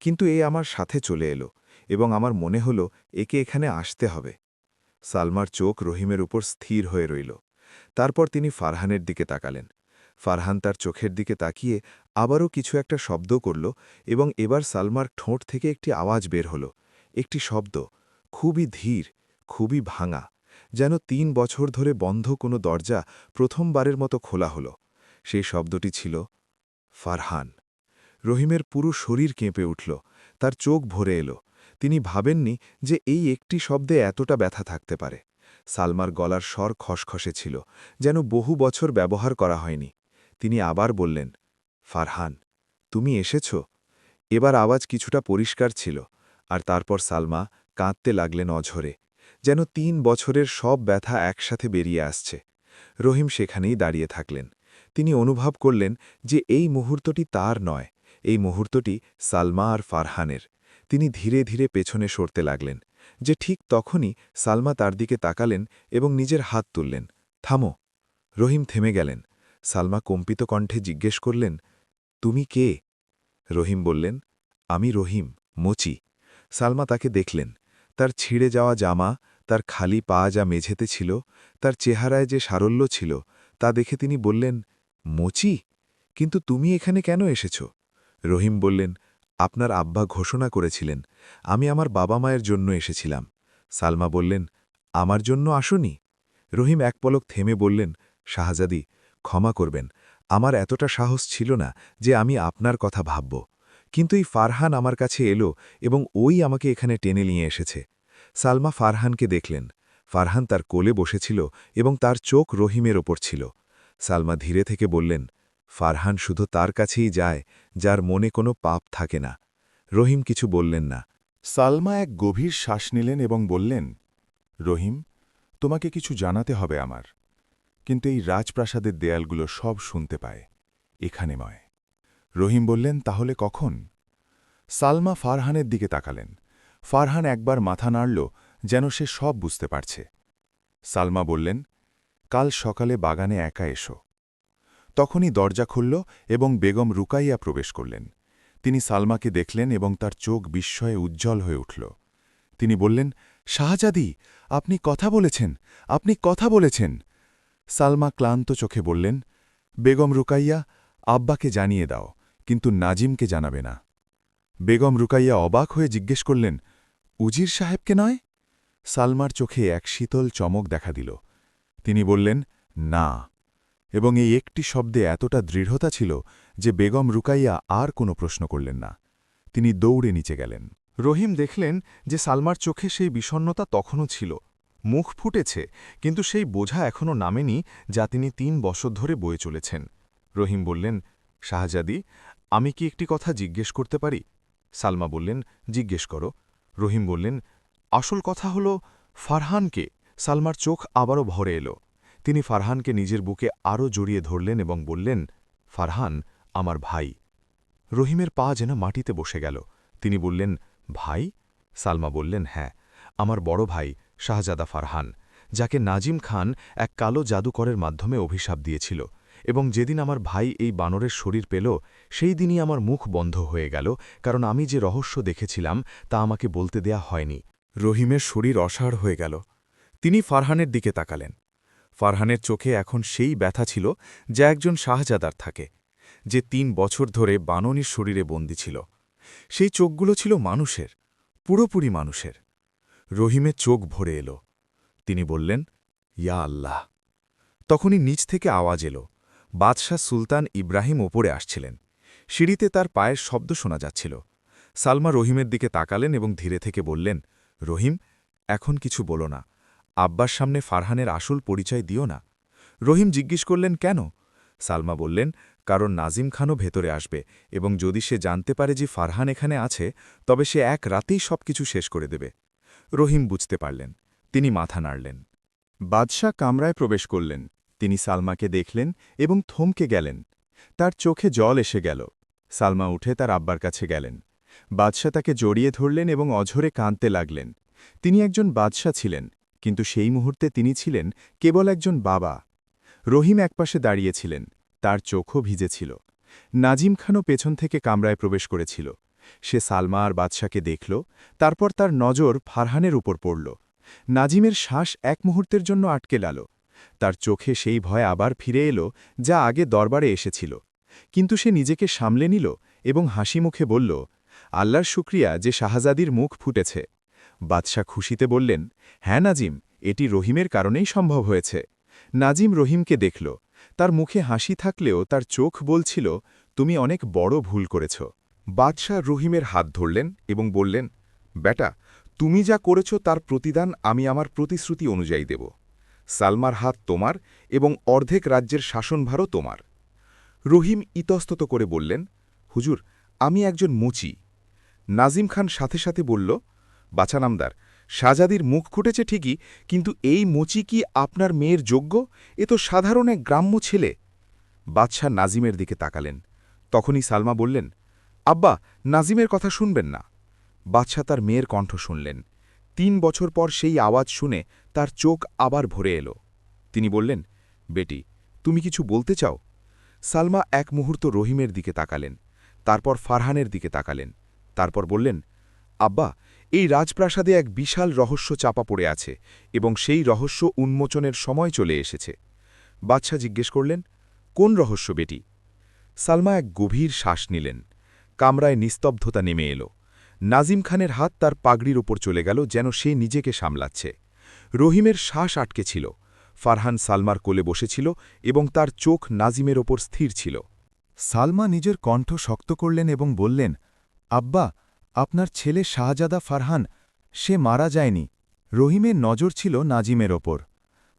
কিন্তু এ আমার সাথে চলে এলো এবং আমার মনে হল একে এখানে আসতে হবে। সালমার চোখ রহিমের উপর স্থির হয়ে রইল। তারপর তিনি ফারহানের দিকে তাকালেন। ফারহান তার চোখের দিকে তাকিয়ে আবারও কিছু একটা শব্দ করল এবং এবার সালমার ঠোঁট থেকে একটি আওয়াজ বের হল। একটি শব্দ, খুবই ধীর, খুবই ভাঙা, যেন ৩ বছর ধরে বন্ধ কোনো দরজা প্রথমবারের মতো খোলা হল। সেই শব্দটি ছিল ফারহান। রহিমের পুরো শরীর কেঁপে উঠল। তার চোখ ভরে এলো। তিনি ভাবেননি যে এই একটি শব্দে এতটা ব্যথা থাকতে পারে। সালমার গলার স্বর খসখসে ছিল, যেন বহু বছর ব্যবহার করা হয়নি। তিনি আবার বললেন, ফারহান, তুমি এসেছ? এবার আওয়াজ কিছুটা পরিষ্কার ছিল, আর তারপর সালমা কাঁদতে লাগলেন অঝরে, যেন ৩ বছরের সব ব্যথা একসাথে বেরিয়ে আসছে। রহিম সেখানেই দাঁড়িয়ে থাকলেন। তিনি অনুভব করলেন যে এই মুহূর্তটি তার নয়, এই মুহূর্তটি সালমা আর ফারহানের। তিনি ধীরে ধীরে পেছনে সরতে লাগলেন, যে ঠিক তখনই সালমা তার দিকে তাকালেন এবং নিজের হাত তুললেন। থামো। রহিম থেমে গেলেন। সালমা কম্পিত কণ্ঠে জিজ্ঞেস করলেন, তুমি কে? রহিম বললেন, আমি রহিম, মোচি। সালমা তাকে দেখলেন। তার ছিঁড়ে যাওয়া জামা, তার খালি পা যা মেঝেতে ছিল, তার চেহারায় যে সারল্য ছিল, তা দেখে তিনি বললেন, মোচি, কিন্তু তুমি এখানে কেন এসেছ? রহিম বললেন, আপনার আব্বা ঘোষণা করেছিলেন, আমি আমার বাবা মায়ের জন্য এসেছিলাম। সালমা বললেন, আমার জন্য আসনি? রহিম এক পলক থেমে বললেন, শাহজাদি, ক্ষমা করবেন, আমার এতটা সাহস ছিল না যে আমি আপনার কথা ভাবব। কিন্তু এই ফারহান আমার কাছে এলো এবং ওই আমাকে এখানে টেনে নিয়ে এসেছে। সালমা ফারহানকে দেখলেন। ফারহান তার কোলে বসেছিল এবং তার চোখ রহিমের ওপর ছিল। সালমা ধীরে থেকে বললেন, ফারহান শুধু তার কাছেই যায় যার মনে কোনো পাপ থাকে না। রহিম কিছু বললেন না। সালমা এক গভীর শ্বাস নিলেন এবং বললেন, রহিম, তোমাকে কিছু জানাতে হবে আমার, কিন্তু এই রাজপ্রাসাদের দেয়ালগুলো সব শুনতে পায়, এখানে নয়। রহিম বললেন, তাহলে কখন? সালমা ফারহানের দিকে তাকালেন। ফারহান একবার মাথা নাড়ল, যেন সে সব বুঝতে পারছে। সালমা বললেন, কাল সকালে বাগানে একা এসো। তখনই দরজা খুলল এবং বেগম রুকাইয়া প্রবেশ করলেন। তিনি সালমাকে দেখলেন এবং তার চোখ বিস্ময়ে উজ্জ্বল হয়ে উঠল। তিনি বললেন, শাহজাদি, আপনি কথা বলেছেন, আপনি কথা বলেছেন। সালমা ক্লান্ত চোখে বললেন, বেগম রুকাইয়া, আব্বাকে জানিয়ে দাও, কিন্তু নাজিমকে জানাবে না। বেগম রুকাইয়া অবাক হয়ে জিজ্ঞেস করলেন, উজির সাহেবকে নয়? সালমার চোখে এক শীতল চমক দেখা দিল। তিনি বললেন, না, এবং এই একটি শব্দে এতটা দৃঢ়তা ছিল যে বেগম রুকাইয়া আর কোনো প্রশ্ন করলেন না। তিনি দৌড়ে নিচে গেলেন। রহিম দেখলেন যে সালমার চোখে সেই বিষণ্ণতা তখনও ছিল। মুখ ফুটেছে, কিন্তু সেই বোঝা এখনও নামেনি যা তিনি ৩ বছর ধরে বয়ে চলেছেন। রহিম বললেন, শাহজাদি, আমি কি একটি কথা জিজ্ঞেস করতে পারি? সালমা বললেন, জিজ্ঞেস করো। রহিম বললেন, আসল কথা হল ফারহানকে। সালমার চোখ আবারও ভরে এলো। তিনি ফারহানকে নিজের বুকে আরও জড়িয়ে ধরলেন এবং বললেন, ফারহান আমার ভাই। রহিমের পা যেন মাটিতে বসে গেল। তিনি বললেন, ভাই? সালমা বললেন, হ্যাঁ, আমার বড় ভাই শাহজাদা ফারহান, যাকে নাজিম খান এক কালো জাদুকরের মাধ্যমে অভিশাপ দিয়েছিল, এবং যেদিন আমার ভাই এই বানরের শরীর পেল সেই দিনই আমার মুখ বন্ধ হয়ে গেল, কারণ আমি যে রহস্য দেখেছিলাম তা আমাকে বলতে দেয়া হয়নি। রহিমের শরীর অসাড় হয়ে গেল। তিনি ফারহানের দিকে তাকালেন। ফারহানের চোখে এখন সেই ব্যথা ছিল যা একজন শাহজাদার থাকে, যে ৩ বছর ধরে বাননির শরীরে বন্দী ছিল। সেই চোখগুলো ছিল মানুষের, পুরোপুরি মানুষের। রহিমের চোখ ভরে এলো। তিনি বললেন, ইয়া আল্লাহ। তখনই নিচ থেকে আওয়াজ এলো। বাদশাহ সুলতান ইব্রাহিম ওপরে আসছিলেন। সিঁড়িতে তার পায়ের শব্দ শোনা যাচ্ছিল। সালমা রহিমের দিকে তাকালেন এবং ধীরে থেকে বললেন, রহিম, এখন কিছু বলো না। আব্বার সামনে ফারহানের আসল পরিচয় দিও না। রহিম জিজ্ঞেস করলেন, কেন? সালমা বললেন, কারণ নাজিম খানও ভেতরে আসবে, এবং যদি সে জানতে পারে যে ফারহান এখানে আছে, তবে সে এক রাতেই সবকিছু শেষ করে দেবে। রহিম বুঝতে পারলেন। তিনি মাথা নাড়লেন। বাদশাহ কামরায় প্রবেশ করলেন। তিনি সালমাকে দেখলেন এবং থমকে গেলেন। তার চোখে জল এসে গেল। সালমা উঠে তার আব্বার কাছে গেলেন। বাদশাহ তাকে জড়িয়ে ধরলেন এবং অঝরে কাঁদতে লাগলেন। তিনি একজন বাদশাহ ছিলেন, কিন্তু সেই মুহূর্তে তিনি ছিলেন কেবল একজন বাবা। রহিম একপাশে দাঁড়িয়েছিলেন, তার চোখও ভিজেছিল। নাজিম খানও পেছন থেকে কামরায় প্রবেশ করেছিল। সে সালমা আর বাদশাকে দেখল, তারপর তার নজর ফারহানের উপর পড়ল। নাজিমের শ্বাস এক মুহূর্তের জন্য আটকে গেল। তার চোখে সেই ভয় আবার ফিরে এলো যা আগে দরবারে এসেছিল, কিন্তু সে নিজেকে সামলে নিল এবং হাসি মুখে বলল, আল্লাহর শুক্রিয়া যে শাহজাদির মুখ ফুটেছে। বাদশাহ খুশিতে বললেন, হ্যাঁ নাজিম, এটি রহিমের কারণেই সম্ভব হয়েছে। নাজিম রহিমকে দেখল। তার মুখে হাসি থাকলেও তার চোখ বলছিল, তুমি অনেক বড় ভুল করেছ। বাদশাহ রহিমের হাত ধরলেন এবং বললেন, বেটা, তুমি যা করেছ তার প্রতিদান আমি আমার প্রতিশ্রুতি অনুযায়ী দেব। সালমার হাত তোমার এবং অর্ধেক রাজ্যের শাসনভারও তোমার। রহিম ইতস্তত করে বললেন, হুজুর, আমি একজন মুচি। নাজিম খান সাথে সাথে বলল, বাছানামদার, শাহজাদির মুখ ফুটেছে ঠিকই, কিন্তু এই মুচি কি আপনার মেয়ের যোগ্য? এ তো সাধারণ এক গ্রাম্য ছেলে। বাদশাহ নাজিমের দিকে তাকালেন। তখনই সালমা বললেন, আব্বা, নাজিমের কথা শুনবেন না। বাদশাহ তার মেয়ের কণ্ঠ শুনলেন। ৩ বছর পর সেই আওয়াজ শুনে তার চোখ আবার ভরে এলো। তিনি বললেন, বেটি, তুমি কিছু বলতে চাও? সালমা এক মুহূর্ত রহিমের দিকে তাকালেন, তারপর ফারহানের দিকে তাকালেন, তারপর বললেন, আব্বা, এই রাজপ্রাসাদে এক বিশাল রহস্য চাপা পড়ে আছে এবং সেই রহস্য উন্মোচনের সময় চলে এসেছে। বাদশাহ জিজ্ঞেস করলেন, কোন রহস্য বেটি? সালমা এক গভীর শ্বাস নিলেন। কামরায় নিস্তব্ধতা নেমে এলো। নাজিম খানের হাত তার পাগড়ির ওপর চলে গেল, যেন সে নিজেকে সামলাচ্ছে। রহিমের শ্বাস আটকে ছিল। ফারহান সালমার কোলে বসেছিল এবং তার চোখ নাজিমের ওপর স্থির ছিল। সালমা নিজের কণ্ঠ শক্ত করলেন এবং বললেন, আব্বা, আপনার ছেলে শাহজাদা ফারহান, সে মারা যায়নি। রহিমের নজর ছিল নাজিমের ওপর।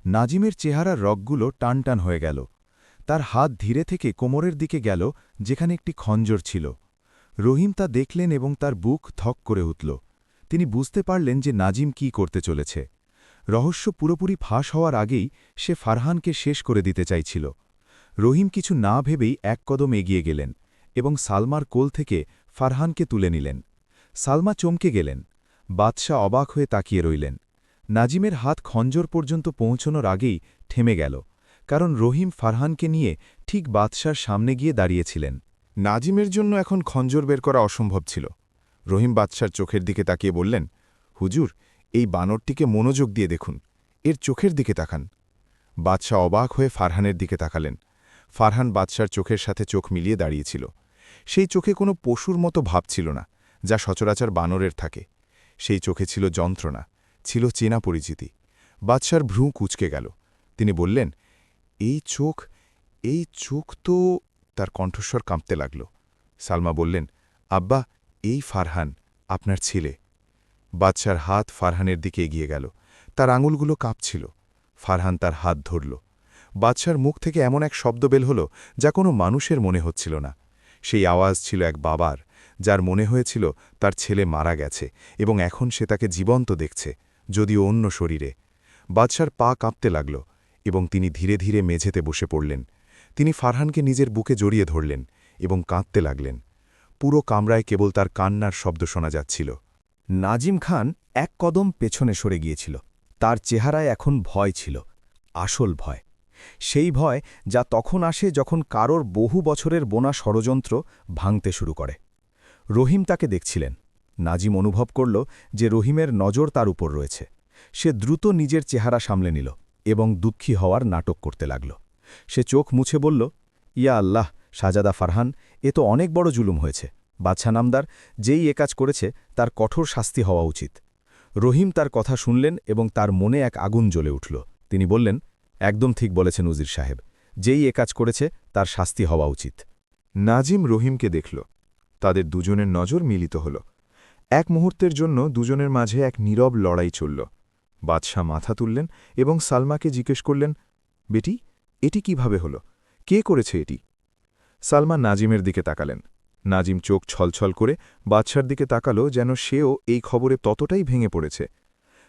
নাজিমের চেহারার রগগুলো টানটান হয়ে গেল। তার হাত ধীরে থেকে কোমরের দিকে গেল, যেখানে একটি খঞ্জর ছিল। রহিম তা দেখলেন এবং তার বুক ধক করে উঠল। তিনি বুঝতে পারলেন যে নাজিম কি করতে চলেছে। রহস্য পুরোপুরি ফাঁস হওয়ার আগেই সে ফারহানকে শেষ করে দিতে চাইছিল। রহিম কিছু না ভেবেই এক কদম এগিয়ে গেলেন এবং সালমার কোল থেকে ফারহানকে তুলে নিলেন। সালমা চমকে গেলেন। বাদশাহ অবাক হয়ে তাকিয়ে রইলেন। নাজিমের হাত খঞ্জর পর্যন্ত পৌঁছনোর আগেই থেমে গেল, কারণ রহিম ফারহানকে নিয়ে ঠিক বাদশার সামনে গিয়ে দাঁড়িয়েছিলেন। নাজিমের জন্য এখন খঞ্জর বের করা অসম্ভব ছিল। রহিম বাদশার চোখের দিকে তাকিয়ে বললেন, হুজুর, এই বানরটিকে মনোযোগ দিয়ে দেখুন, এর চোখের দিকে তাকান। বাদশাহ অবাক হয়ে ফারহানের দিকে তাকালেন। ফারহান বাদশার চোখের সাথে চোখ মিলিয়ে দাঁড়িয়েছিল। সেই চোখে কোনো পশুর মতো ভাব ছিল না, যা সচরাচর বানরের থাকে। সেই চোখে ছিল যন্ত্রণা, ছিল চেনা পরিচিতি। বাদশার ভ্রু কুঁচকে গেল। তিনি বললেন, এই চোখ তো। তার কণ্ঠস্বর কাঁপতে লাগল। সালমা বললেন, আব্বা, এই ফারহান, আপনার ছেলে। বাদশার হাত ফারহানের দিকে এগিয়ে গেল। তার আঙুলগুলো কাঁপছিল। ফারহান তার হাত ধরল। বাদশার মুখ থেকে এমন এক শব্দ বের হল, যা কোনো মানুষের মনে হচ্ছিল না। সেই আওয়াজ ছিল এক বাবার, যার মনে হয়েছিল তার ছেলে মারা গেছে এবং এখন সে তাকে জীবন্ত দেখছে, যদিও অন্য শরীরে। বাদশার পা কাঁপতে লাগল এবং তিনি ধীরে ধীরে মেঝেতে বসে পড়লেন। তিনি ফারহানকে নিজের বুকে জড়িয়ে ধরলেন এবং কাঁদতে লাগলেন। পুরো কামরায় কেবল তার কান্নার শব্দ শোনা যাচ্ছিল। নাজিম খান এক কদম পেছনে সরে গিয়েছিল। তার চেহারায় এখন ভয় ছিল, আসল ভয়। সেই ভয় যা তখন আসে যখন কারোর বহু বছরের বোনা ষড়যন্ত্র ভাঙতে শুরু করে। রহিম তাকে দেখছিলেন। নাজিম অনুভব করল যে রহিমের নজর তার উপর রয়েছে। সে দ্রুত নিজের চেহারা সামলে নিল এবং দুঃখী হওয়ার নাটক করতে লাগল। সে চোখ মুছে বলল, ইয়া আল্লাহ, শাহজাদা ফারহান, এ তো অনেক বড় জুলুম হয়েছে। বাদশা নামদার যেই এ কাজ করেছে তার কঠোর শাস্তি হওয়া উচিত। রহিম তার কথা শুনলেন এবং তার মনে এক আগুন জ্বলে উঠল। তিনি বললেন, একদম ঠিক বলেছেন উজির সাহেব, যেই এ কাজ করেছে তার শাস্তি হওয়া উচিত। নাজিম রহিমকে দেখল। তাদের দুজনের নজর মিলিত হল। এক মুহূর্তের জন্য দুজনের মাঝে এক নীরব লড়াই চলল। বাদশাহ মাথা তুললেন এবং সালমাকে জিজ্ঞেস করলেন, বেটি, এটি কিভাবে হল? কে করেছে এটি? সালমা নাজিমের দিকে তাকালেন। নাজিম চোখ ছলছল করে বাদশার দিকে তাকালো, যেন সেও এই খবরে ততটাই ভেঙে পড়েছে।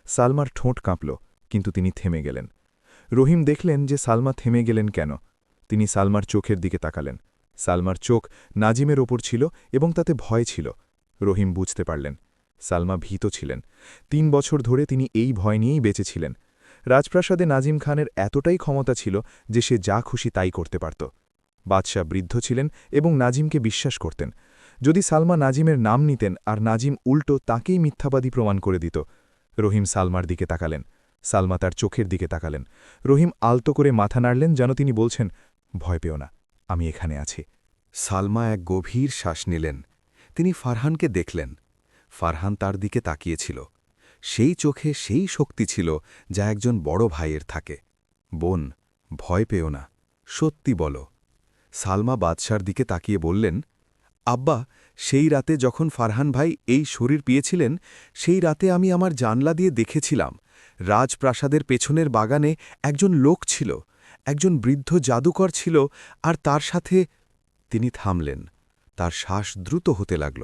সালমার ঠোঁট কাঁপল, কিন্তু তিনি থেমে গেলেন। রহিম দেখলেন যে সালমা থেমে গেলেন কেন। তিনি সালমার চোখের দিকে তাকালেন। সালমার চোখ নাজিমের ওপর ছিল এবং তাতে ভয় ছিল। রহিম বুঝতে পারলেন, সালমা ভীত ছিলেন। ৩ বছর ধরে তিনি এই ভয় নিয়েই বেঁচেছিলেন। রাজপ্রাসাদে নাজিম খানের এতটাই ক্ষমতা ছিল যে সে যা খুশি তাই করতে পারত। বাদশাহ বৃদ্ধ ছিলেন এবং নাজিমকে বিশ্বাস করতেন। যদি সালমা নাজিমের নাম নিতেন আর নাজিম উল্টো তাকেই মিথ্যাবাদী প্রমাণ করে দিত। রহিম সালমার দিকে তাকালেন। সালমা তার চোখের দিকে তাকালেন। রহিম আলতো করে মাথা নাড়লেন, যেন তিনি বলছেন, ভয় পেও না, আমি এখানে আছি। সালমা এক গভীর শ্বাস নিলেন। তিনি ফারহানকে দেখলেন। ফারহান তার দিকে তাকিয়েছিল। সেই চোখে সেই শক্তি ছিল যা একজন বড় ভাইয়ের থাকে। বোন, ভয় পেও না, সত্যি বলো। সালমা বাদশার দিকে তাকিয়ে বললেন, আব্বা, সেই রাতে যখন ফারহান ভাই এই শরীর পেয়েছিলেন, সেই রাতে আমি আমার জানলা দিয়ে দেখেছিলাম রাজপ্রাসাদের পেছনের বাগানে একজন লোক ছিল, একজন বৃদ্ধ জাদুকর ছিল, আর তার সাথে। তিনি থামলেন। তার শ্বাস দ্রুত হতে লাগল।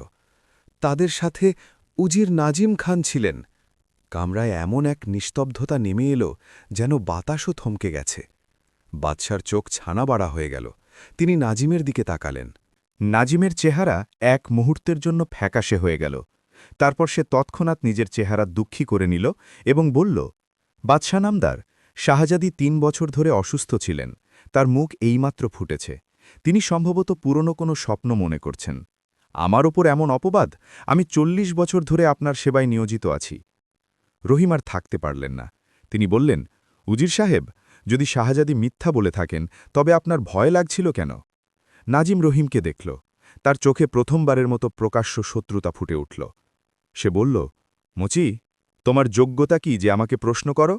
তাদের সাথে উজির নাজিম খান ছিলেন। কামরায় এমন এক নিস্তব্ধতা নেমে এলো, যেন বাতাসও থমকে গেছে। বাদশার চোখ ছানা বাড়া হয়ে গেল। তিনি নাজিমের দিকে তাকালেন। নাজিমের চেহারা এক মুহূর্তের জন্য ফ্যাকাশে হয়ে গেল। তারপর সে তৎক্ষণাৎ নিজের চেহারা দুঃখী করে নিল এবং বলল, বাদশা নামদার, শাহজাদি ৩ বছর ধরে অসুস্থ ছিলেন। তার মুখ এইমাত্র ফুটেছে। তিনি সম্ভবত পুরনো কোনো স্বপ্ন মনে করছেন। আমার ওপর এমন অপবাদ! আমি ৪০ বছর ধরে আপনার সেবায় নিয়োজিত আছি। রহিম আর থাকতে পারলেন না। তিনি বললেন, উজির সাহেব, যদি শাহজাদি মিথ্যা বলে থাকেন তবে আপনার ভয় লাগছিল কেন? নাজিম রহিমকে দেখল। তার চোখে প্রথমবারের মতো প্রকাশ্য শত্রুতা ফুটে উঠল। সে বলল, মুচি, তোমার যোগ্যতা কি যে আমাকে প্রশ্ন করো?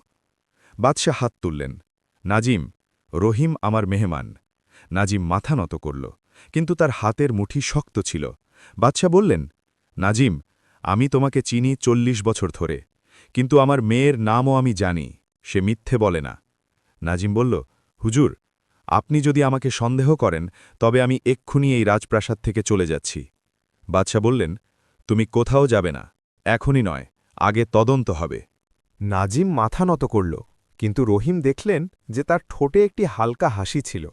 বাদশাহ হাত তুললেন। নাজিম, রহিম আমার মেহমান। নাজিম মাথা নত করল, কিন্তু তার হাতের মুঠি শক্ত ছিল। বাদশাহ বললেন, নাজিম, আমি তোমাকে চিনি ৪০ বছর ধরে, কিন্তু আমার মেয়ের নামও আমি জানি। সে মিথ্যে বলে না। নাজিম বলল, হুজুর, আপনি যদি আমাকে সন্দেহ করেন তবে আমি এক্ষুনি এই রাজপ্রাসাদ থেকে চলে যাচ্ছি। বাদশাহ বললেন, তুমি কোথাও যাবে না, এখনই নয়, আগে তদন্ত হবে। নাজিম মাথা নত করল, কিন্তু রহিম দেখলেন যে তার ঠোঁটে একটি হালকা হাসি ছিল।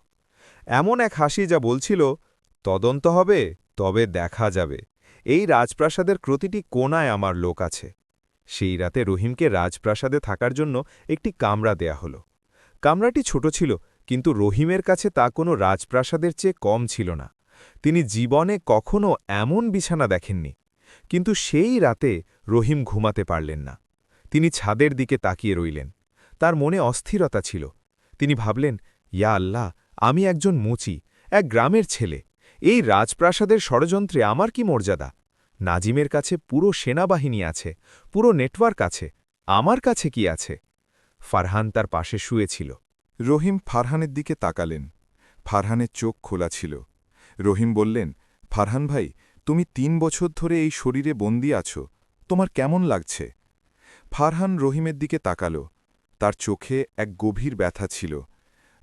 এমন এক হাসি যা বলছিল, তদন্ত হবে, তবে দেখা যাবে। এই রাজপ্রাসাদের প্রতিটি কোণায় আমার লোক আছে। সেই রাতে রহিমকে রাজপ্রাসাদে থাকার জন্য একটি কামরা দেয়া হল। কামরাটি ছোট ছিল, কিন্তু রহিমের কাছে তা কোনো রাজপ্রাসাদের চেয়ে কম ছিল না। তিনি জীবনে কখনো এমন বিছানা দেখেননি। কিন্তু সেই রাতে রহিম ঘুমাতে পারলেন না। তিনি ছাদের দিকে তাকিয়ে রইলেন। তার মনে অস্থিরতা ছিল। তিনি ভাবলেন, ইয়া আল্লাহ, আমি একজন মুচি, এক গ্রামের ছেলে। এই রাজপ্রাসাদের ষড়যন্ত্রে আমার কি মর্যাদা? নাজিমের কাছে পুরো সেনাবাহিনী আছে, পুরো নেটওয়ার্ক আছে, আমার কাছে কি আছে? ফারহান তার পাশে শুয়েছিল। রহিম ফারহানের দিকে তাকালেন। ফারহানের চোখ খোলা ছিল। রহিম বললেন, ফারহান ভাই, তুমি ৩ বছর ধরে এই শরীরে বন্দী আছো, তোমার কেমন লাগছে? ফারহান রহিমের দিকে তাকাল। তার চোখে এক গভীর ব্যথা ছিল।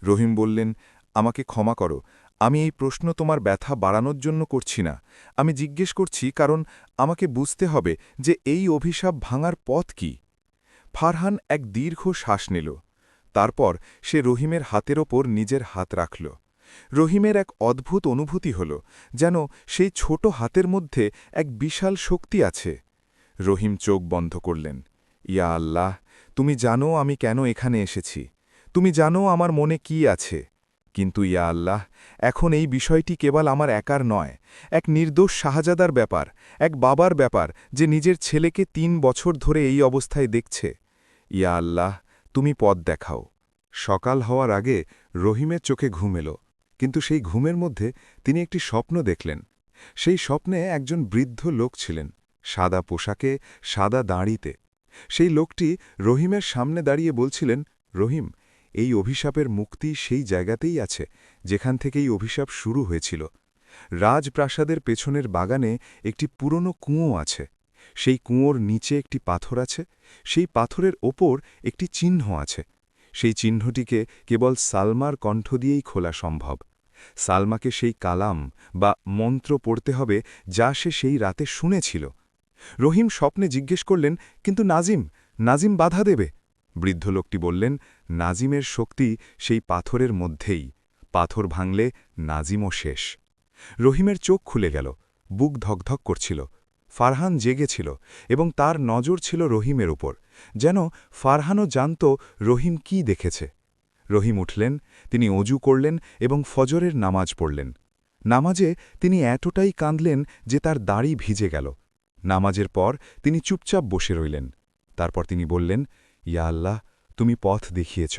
রহিম বললেন, আমাকে ক্ষমা করো, আমি এই প্রশ্ন তোমার ব্যথা বাড়ানোর জন্য করছি না। আমি জিজ্ঞেস করছি কারণ আমাকে বুঝতে হবে যে এই অভিশাপ ভাঙার পথ কি। ফারহান এক দীর্ঘ শ্বাস নিল। তারপর সে রহিমের হাতের ওপর নিজের হাত রাখল। রহিমের এক অদ্ভুত অনুভূতি হল, যেন সেই ছোট হাতের মধ্যে এক বিশাল শক্তি আছে। রহিম চোখ বন্ধ করলেন। ইয়া আল্লাহ, তুমি জানো আমি কেন এখানে এসেছি, তুমি জানো আমার মনে কি আছে। কিন্তু ইয়া আল্লাহ, এখন এই বিষয়টি কেবল আমার একার নয়, এক নির্দোষ শাহজাদার ব্যাপার, এক বাবার ব্যাপার যে নিজের ছেলেকে ৩ বছর ধরে এই অবস্থায় দেখছে। ইয়া আল্লাহ, তুমি পথ দেখাও। সকাল হওয়ার আগে রহিমের চোখে ঘুম এলো, কিন্তু সেই ঘুমের মধ্যে তিনি একটি স্বপ্ন দেখলেন। সেই স্বপ্নে একজন বৃদ্ধ লোক ছিলেন, সাদা পোশাকে, সাদা দাঁড়িতে। সেই লোকটি রহিমের সামনে দাঁড়িয়ে বলছিলেন, রহিম, এই অভিশাপের মুক্তি সেই জায়গাতেই আছে যেখান থেকে এই অভিশাপ শুরু হয়েছিল। রাজপ্রাসাদের পেছনের বাগানে একটি পুরনো কুঁয়ো আছে। সেই কুঁয়োর নিচে একটি পাথর আছে, সেই পাথরের ওপর একটি চিহ্ন আছে। সেই চিহ্নটিকে কেবল সালমার কণ্ঠ দিয়েই খোলা সম্ভব। সালমাকে সেই কালাম বা মন্ত্র পড়তে হবে যা সে সেই রাতে শুনেছিল। রহিম স্বপ্নে জিজ্ঞেস করলেন, কিন্তু নাজিম বাধা দেবে? বৃদ্ধ লোকটি বললেন, নাজিমের শক্তি সেই পাথরের মধ্যেই, পাথর ভাঙলে নাজিমও শেষ। রহিমের চোখ খুলে গেল, বুক ধকধক করছিল। ফারহান জেগেছিল এবং তার নজর ছিল রহিমের উপর, যেন ফারহানও জানত রহিম কি দেখেছে। রহিম উঠলেন, তিনি অজু করলেন এবং ফজরের নামাজ পড়লেন। নামাজে তিনি এতটাই কাঁদলেন যে তার দাড়ি ভিজে গেল। নামাজের পর তিনি চুপচাপ বসে রইলেন। তারপর তিনি বললেন, ইয়া আল্লাহ, তুমি পথ দেখিয়েছ,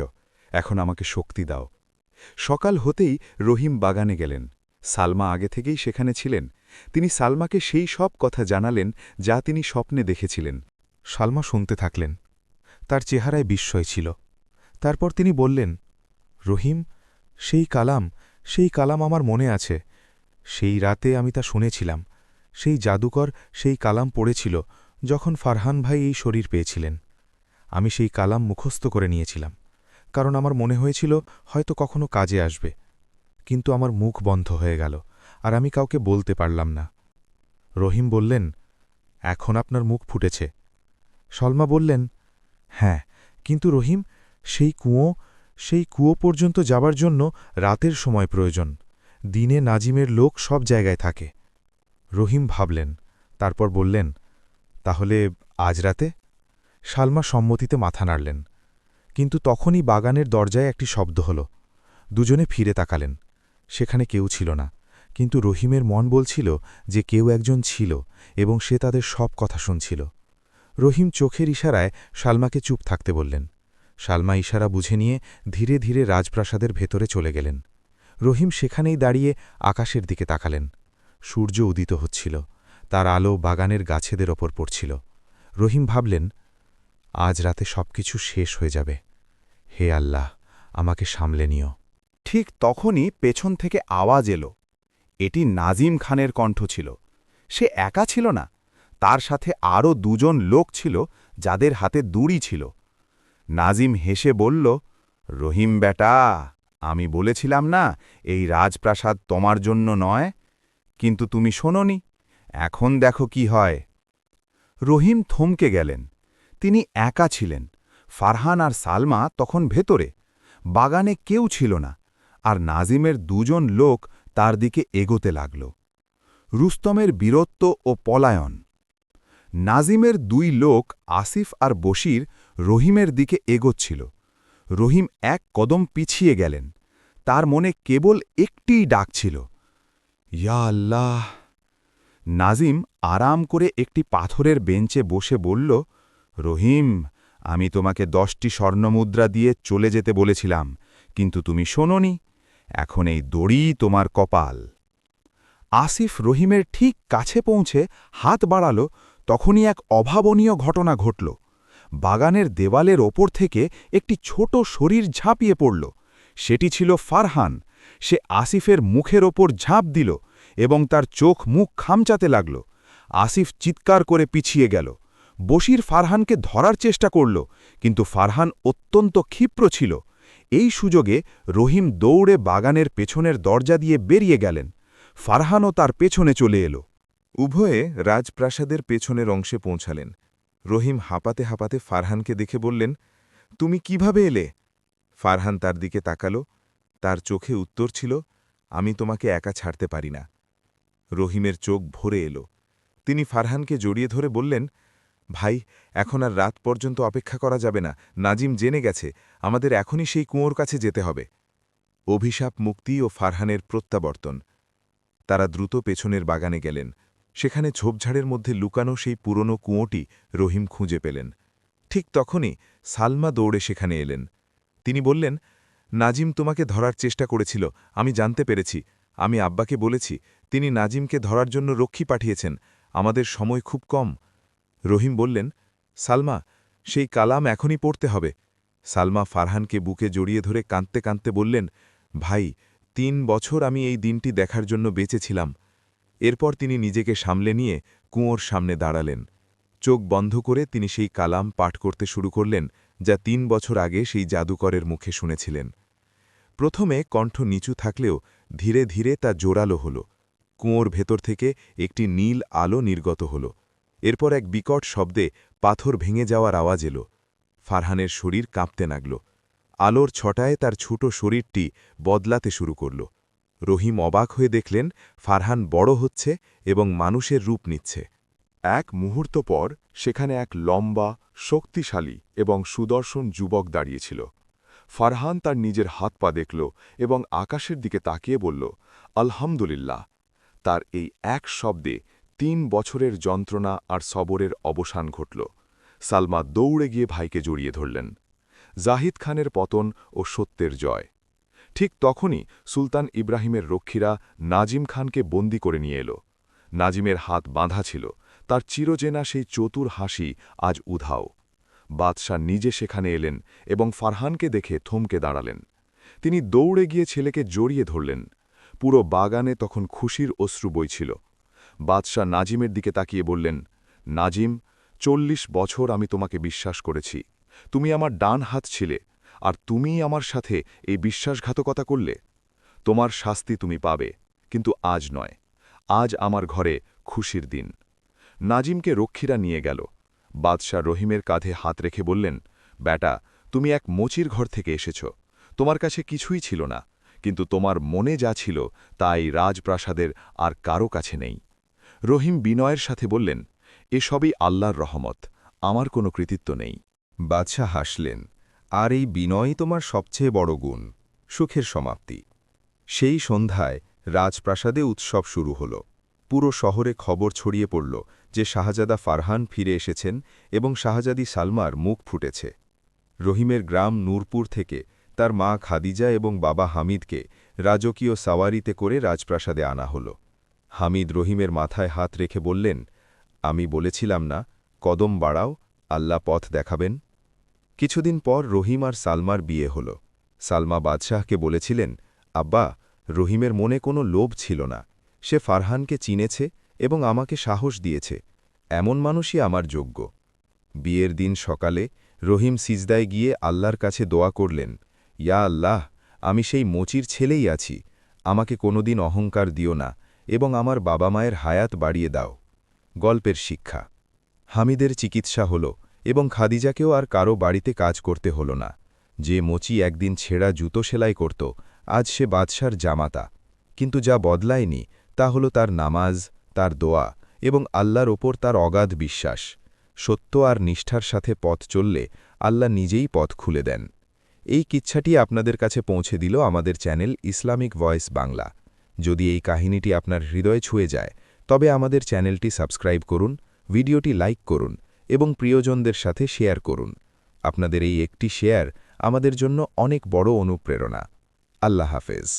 এখন আমাকে শক্তি দাও। সকাল হতেই রহিম বাগানে গেলেন। সালমা আগে থেকেই সেখানে ছিলেন। তিনি সালমাকে সেই সব কথা জানালেন যা তিনি স্বপ্নে দেখেছিলেন। সালমা শুনতে থাকলেন। তার চেহারায় বিস্ময় ছিল। তারপর তিনি বললেন, রহিম, সেই কালাম আমার মনে আছে। সেই রাতে আমি তা শুনেছিলাম। সেই জাদুকর সেই কালাম পড়েছিল যখন ফারহান ভাই এই শরীর পেয়েছিলেন। আমি সেই কালাম মুখস্থ করে নিয়েছিলাম, কারণ আমার মনে হয়েছিল হয়তো কখনো কাজে আসবে। কিন্তু আমার মুখ বন্ধ হয়ে গেল আর আমি কাউকে বলতে পারলাম না। রহিম বললেন, এখন আপনার মুখ ফুটেছে। সলমা বললেন, হ্যাঁ, কিন্তু রহিম, সেই কুয়ো পর্যন্ত যাবার জন্য রাতের সময় প্রয়োজন। দিনে নাজিমের লোক সব জায়গায় থাকে। রহিম ভাবলেন, তারপর বললেন, তাহলে আজ রাতে? সালমা সম্মতিতে মাথা নাড়লেন। কিন্তু তখনই বাগানের দরজায় একটি শব্দ হল। দুজনে ফিরে তাকালেন। সেখানে কেউ ছিল না, কিন্তু রহিমের মন বলছিল যে কেউ একজন ছিল এবং সে তাদের সব কথা শুনছিল। রহিম চোখের ইশারায় সালমাকে চুপ থাকতে বললেন। সালমা ইশারা বুঝে নিয়ে ধীরে ধীরে রাজপ্রাসাদের ভেতরে চলে গেলেন। রহিম সেখানেই দাঁড়িয়ে আকাশের দিকে তাকালেন। সূর্য উদিত হচ্ছিল, তার আলো বাগানের গাছেদের ওপর পড়ছিল। রহিম ভাবলেন, আজ রাতে সবকিছু শেষ হয়ে যাবে। হে আল্লাহ, আমাকে সামলে নিও। ঠিক তখনই পেছন থেকে আওয়াজ এলো। এটি নাজিম খানের কণ্ঠ ছিল। সে একা ছিল না, তার সাথে আরও ২ জন লোক ছিল যাদের হাতে দড়ি ছিল। নাজিম হেসে বলল, রহিম বেটা, আমি বলেছিলাম না এই রাজপ্রাসাদ তোমার জন্য নয়? কিন্তু তুমি শোনোনি, এখন দেখো কি হয়। রহিম থমকে গেলেন। তিনি একা ছিলেন। ফারহান আর সালমা তখন ভেতরে। বাগানে কেউ ছিল না, আর নাজিমের ২ জন লোক তার দিকে এগোতে লাগল। রুস্তমের বীরত্ব ও পলায়ন। নাজিমের ২ লোক আসিফ আর বশির রহিমের দিকে এগোচ্ছিল। রহিম এক কদম পিছিয়ে গেলেন। তার মনে কেবল একটিই ডাক ছিল, ইয়া আল্লাহ! নাজিম আরাম করে একটি পাথরের বেঞ্চে বসে বলল, রহিম, আমি তোমাকে 10টি স্বর্ণমুদ্রা দিয়ে চলে যেতে বলেছিলাম, কিন্তু তুমি শোনোনি। এখন এই দড়ি তোমার কপাল। আসিফ রহিমের ঠিক কাছে পৌঁছে হাত বাড়াল, তখনই এক অভাবনীয় ঘটনা ঘটল। বাগানের দেওয়ালের ওপর থেকে একটি ছোট শরীর ঝাঁপিয়ে পড়ল। সেটি ছিল ফারহান। সে আসিফের মুখের ওপর ঝাঁপ দিল এবং তার চোখ মুখ খামচাতে লাগল। আসিফ চিৎকার করে পিছিয়ে গেল। বশির ফারহানকে ধরার চেষ্টা করল, কিন্তু ফারহান অত্যন্ত ক্ষিপ্র ছিল। এই সুযোগে রহিম দৌড়ে বাগানের পেছনের দরজা দিয়ে বেরিয়ে গেলেন। ফারহানও তার পেছনে চলে এলো। উভয়ে রাজপ্রাসাদের পেছনের অংশে পৌঁছালেন। রহিম হাঁপাতে হাঁপাতে ফারহানকে দেখে বললেন, তুমি কিভাবে এলে? ফারহান তার দিকে তাকালো। তার চোখে উত্তর ছিল, আমি তোমাকে একা ছাড়তে পারি না। রহিমের চোখ ভরে এলো। তিনি ফারহানকে জড়িয়ে ধরে বললেন, ভাই, এখন আর রাত পর্যন্ত অপেক্ষা করা যাবে না। নাজিম জেনে গেছে, আমাদের এখনই সেই কুয়োর কাছে যেতে হবে। অভিশাপ মুক্তি ও ফারহানের প্রত্যাবর্তন। তারা দ্রুত পেছনের বাগানে গেলেন। সেখানে ঝোপঝাড়ের মধ্যে লুকানো সেই পুরনো কুয়োটি রহিম খুঁজে পেলেন। ঠিক তখনই সালমা দৌড়ে সেখানে এলেন। তিনি বললেন, নাজিম তোমাকে ধরার চেষ্টা করেছিল, আমি জানতে পেরেছি। আমি আব্বাকে বলেছি, তিনি নাজিমকে ধরার জন্য রক্ষী পাঠিয়েছেন। আমাদের সময় খুব কম। রহিম বললেন, সালমা, সেই কালাম এখনই পড়তে হবে। সালমা ফারহানকে বুকে জড়িয়ে ধরে কাঁদতে কাঁদতে বললেন, ভাই, 3 বছর আমি এই দিনটি দেখার জন্য বেঁচেছিলাম। এরপর তিনি নিজেকে সামলে নিয়ে কুয়োর সামনে দাঁড়ালেন। চোখ বন্ধ করে তিনি সেই কালাম পাঠ করতে শুরু করলেন, যা 3 বছর আগে সেই জাদুকরের মুখে শুনেছিলেন। প্রথমে কণ্ঠ নিচু থাকলেও ধীরে ধীরে তা জোরালো হল। কুয়োর ভেতর থেকে একটি নীল আলো নির্গত হল। এরপর এক বিকট শব্দে পাথর ভেঙে যাওয়ার আওয়াজ এল। ফারহানের শরীর কাঁপতে লাগল। আলোর ছটায় তার ছোট শরীরটি বদলাতে শুরু করল। রহিম অবাক হয়ে দেখলেন, ফারহান বড় হচ্ছে এবং মানুষের রূপ নিচ্ছে। এক মুহূর্ত পর সেখানে এক লম্বা, শক্তিশালী এবং সুদর্শন যুবক দাঁড়িয়েছিল। ফারহান তার নিজের হাত পা দেখল এবং আকাশের দিকে তাকিয়ে বলল, আলহামদুলিল্লাহ। তার এই এক শব্দে 3 বছরের যন্ত্রণা আর সবরের অবসান ঘটল। সালমা দৌড়ে গিয়ে ভাইকে জড়িয়ে ধরলেন। জাহিদ খানের পতন ও সত্যের জয়। ঠিক তখনই সুলতান ইব্রাহিমের রক্ষীরা নাজিম খানকে বন্দী করে নিয়ে এল। নাজিমের হাত বাঁধা ছিল, তার চিরচেনা সেই চতুর হাসি আজ উধাও। বাদশাহ নিজে সেখানে এলেন এবং ফারহানকে দেখে থমকে দাঁড়ালেন। তিনি দৌড়ে গিয়ে ছেলেকে জড়িয়ে ধরলেন। পুরো বাগানে তখন খুশির অশ্রু বইছিল। বাদশাহ নাজিমের দিকে তাকিয়ে বললেন, নাজিম, 40 বছর আমি তোমাকে বিশ্বাস করেছি। তুমি আমার ডান হাত ছিলে, আর তুমিই আমার সাথে এই বিশ্বাসঘাতকতা করলে। তোমার শাস্তি তুমি পাবে, কিন্তু আজ নয়। আজ আমার ঘরে খুশির দিন। নাজিমকে রক্ষীরা নিয়ে গেল। বাদশাহ রহিমের কাঁধে হাত রেখে বললেন, ব্যাটা, তুমি এক মোচির ঘর থেকে এসেছ। তোমার কাছে কিছুই ছিল না, কিন্তু তোমার মনে যা ছিল তাই রাজপ্রাসাদের আর কারো কাছে নেই। রহিম বিনয়ের সাথে বললেন, এসবই আল্লাহর রহমত, আমার কোনো কৃতিত্ব নেই। বাদশাহ হাসলেন, আর এই বিনয়ই তোমার সবচেয়ে বড় গুণ। সুখের সমাপ্তি। সেই সন্ধ্যায় রাজপ্রাসাদে উৎসব শুরু হল। পুরো শহরে খবর ছড়িয়ে পড়ল যে শাহজাদা ফারহান ফিরে এসেছেন এবং শাহজাদি সালমার মুখ ফুটেছে। রহিমের গ্রাম নূরপুর থেকে তার মা খাদিজা এবং বাবা হামিদকে রাজকীয় সাওয়ারিতে করে রাজপ্রাসাদে আনা হল। হামিদ রহিমের মাথায় হাত রেখে বললেন, আমি বলেছিলাম না, কদম বাড়াও, আল্লাহ পথ দেখাবেন। কিছুদিন পর রহিম আর সালমার বিয়ে হল। সালমা বাদশাহকে বলেছিলেন, আব্বা, রহিমের মনে কোনো লোভ ছিল না। সে ফারহানকে চিনেছে এবং আমাকে সাহস দিয়েছে। এমন মানুষই আমার যোগ্য। বিয়ের দিন সকালে রহিম সিজদায় গিয়ে আল্লাহর কাছে দোয়া করলেন, ইয়া আল্লাহ, আমি সেই মোচির ছেলেই আছি। আমাকে কোনোদিন অহংকার দিও না এবং আমার বাবা মায়ের হায়াত বাড়িয়ে দাও। গল্পের শিক্ষা। হামিদের চিকিৎসা হল এবং খাদিজাকেও আর কারো বাড়িতে কাজ করতে হল না। যে মোচি একদিন ছেঁড়া জুতো সেলাই করত, আজ সে বাদশার জামাতা। কিন্তু যা বদলায়নি তা হল তার নামাজ, তার দোয়া এবং আল্লাহর ওপর তার অগাধ বিশ্বাস। সত্য আর নিষ্ঠার সাথে পথ চললে আল্লাহ নিজেই পথ খুলে দেন। এই কিচ্ছাটি আপনাদের কাছে পৌঁছে দিল আমাদের চ্যানেল ইসলামিক ভয়েস বাংলা। যদি এই কাহিনীটি আপনার হৃদয়ে ছুঁয়ে যায় তবে আমাদের চ্যানেলটি সাবস্ক্রাইব করুন, ভিডিওটি লাইক করুন এবং প্রিয়জনদের সাথে শেয়ার করুন। আপনাদের এই একটি শেয়ার আমাদের জন্য অনেক বড় অনুপ্রেরণা। আল্লাহ হাফেজ।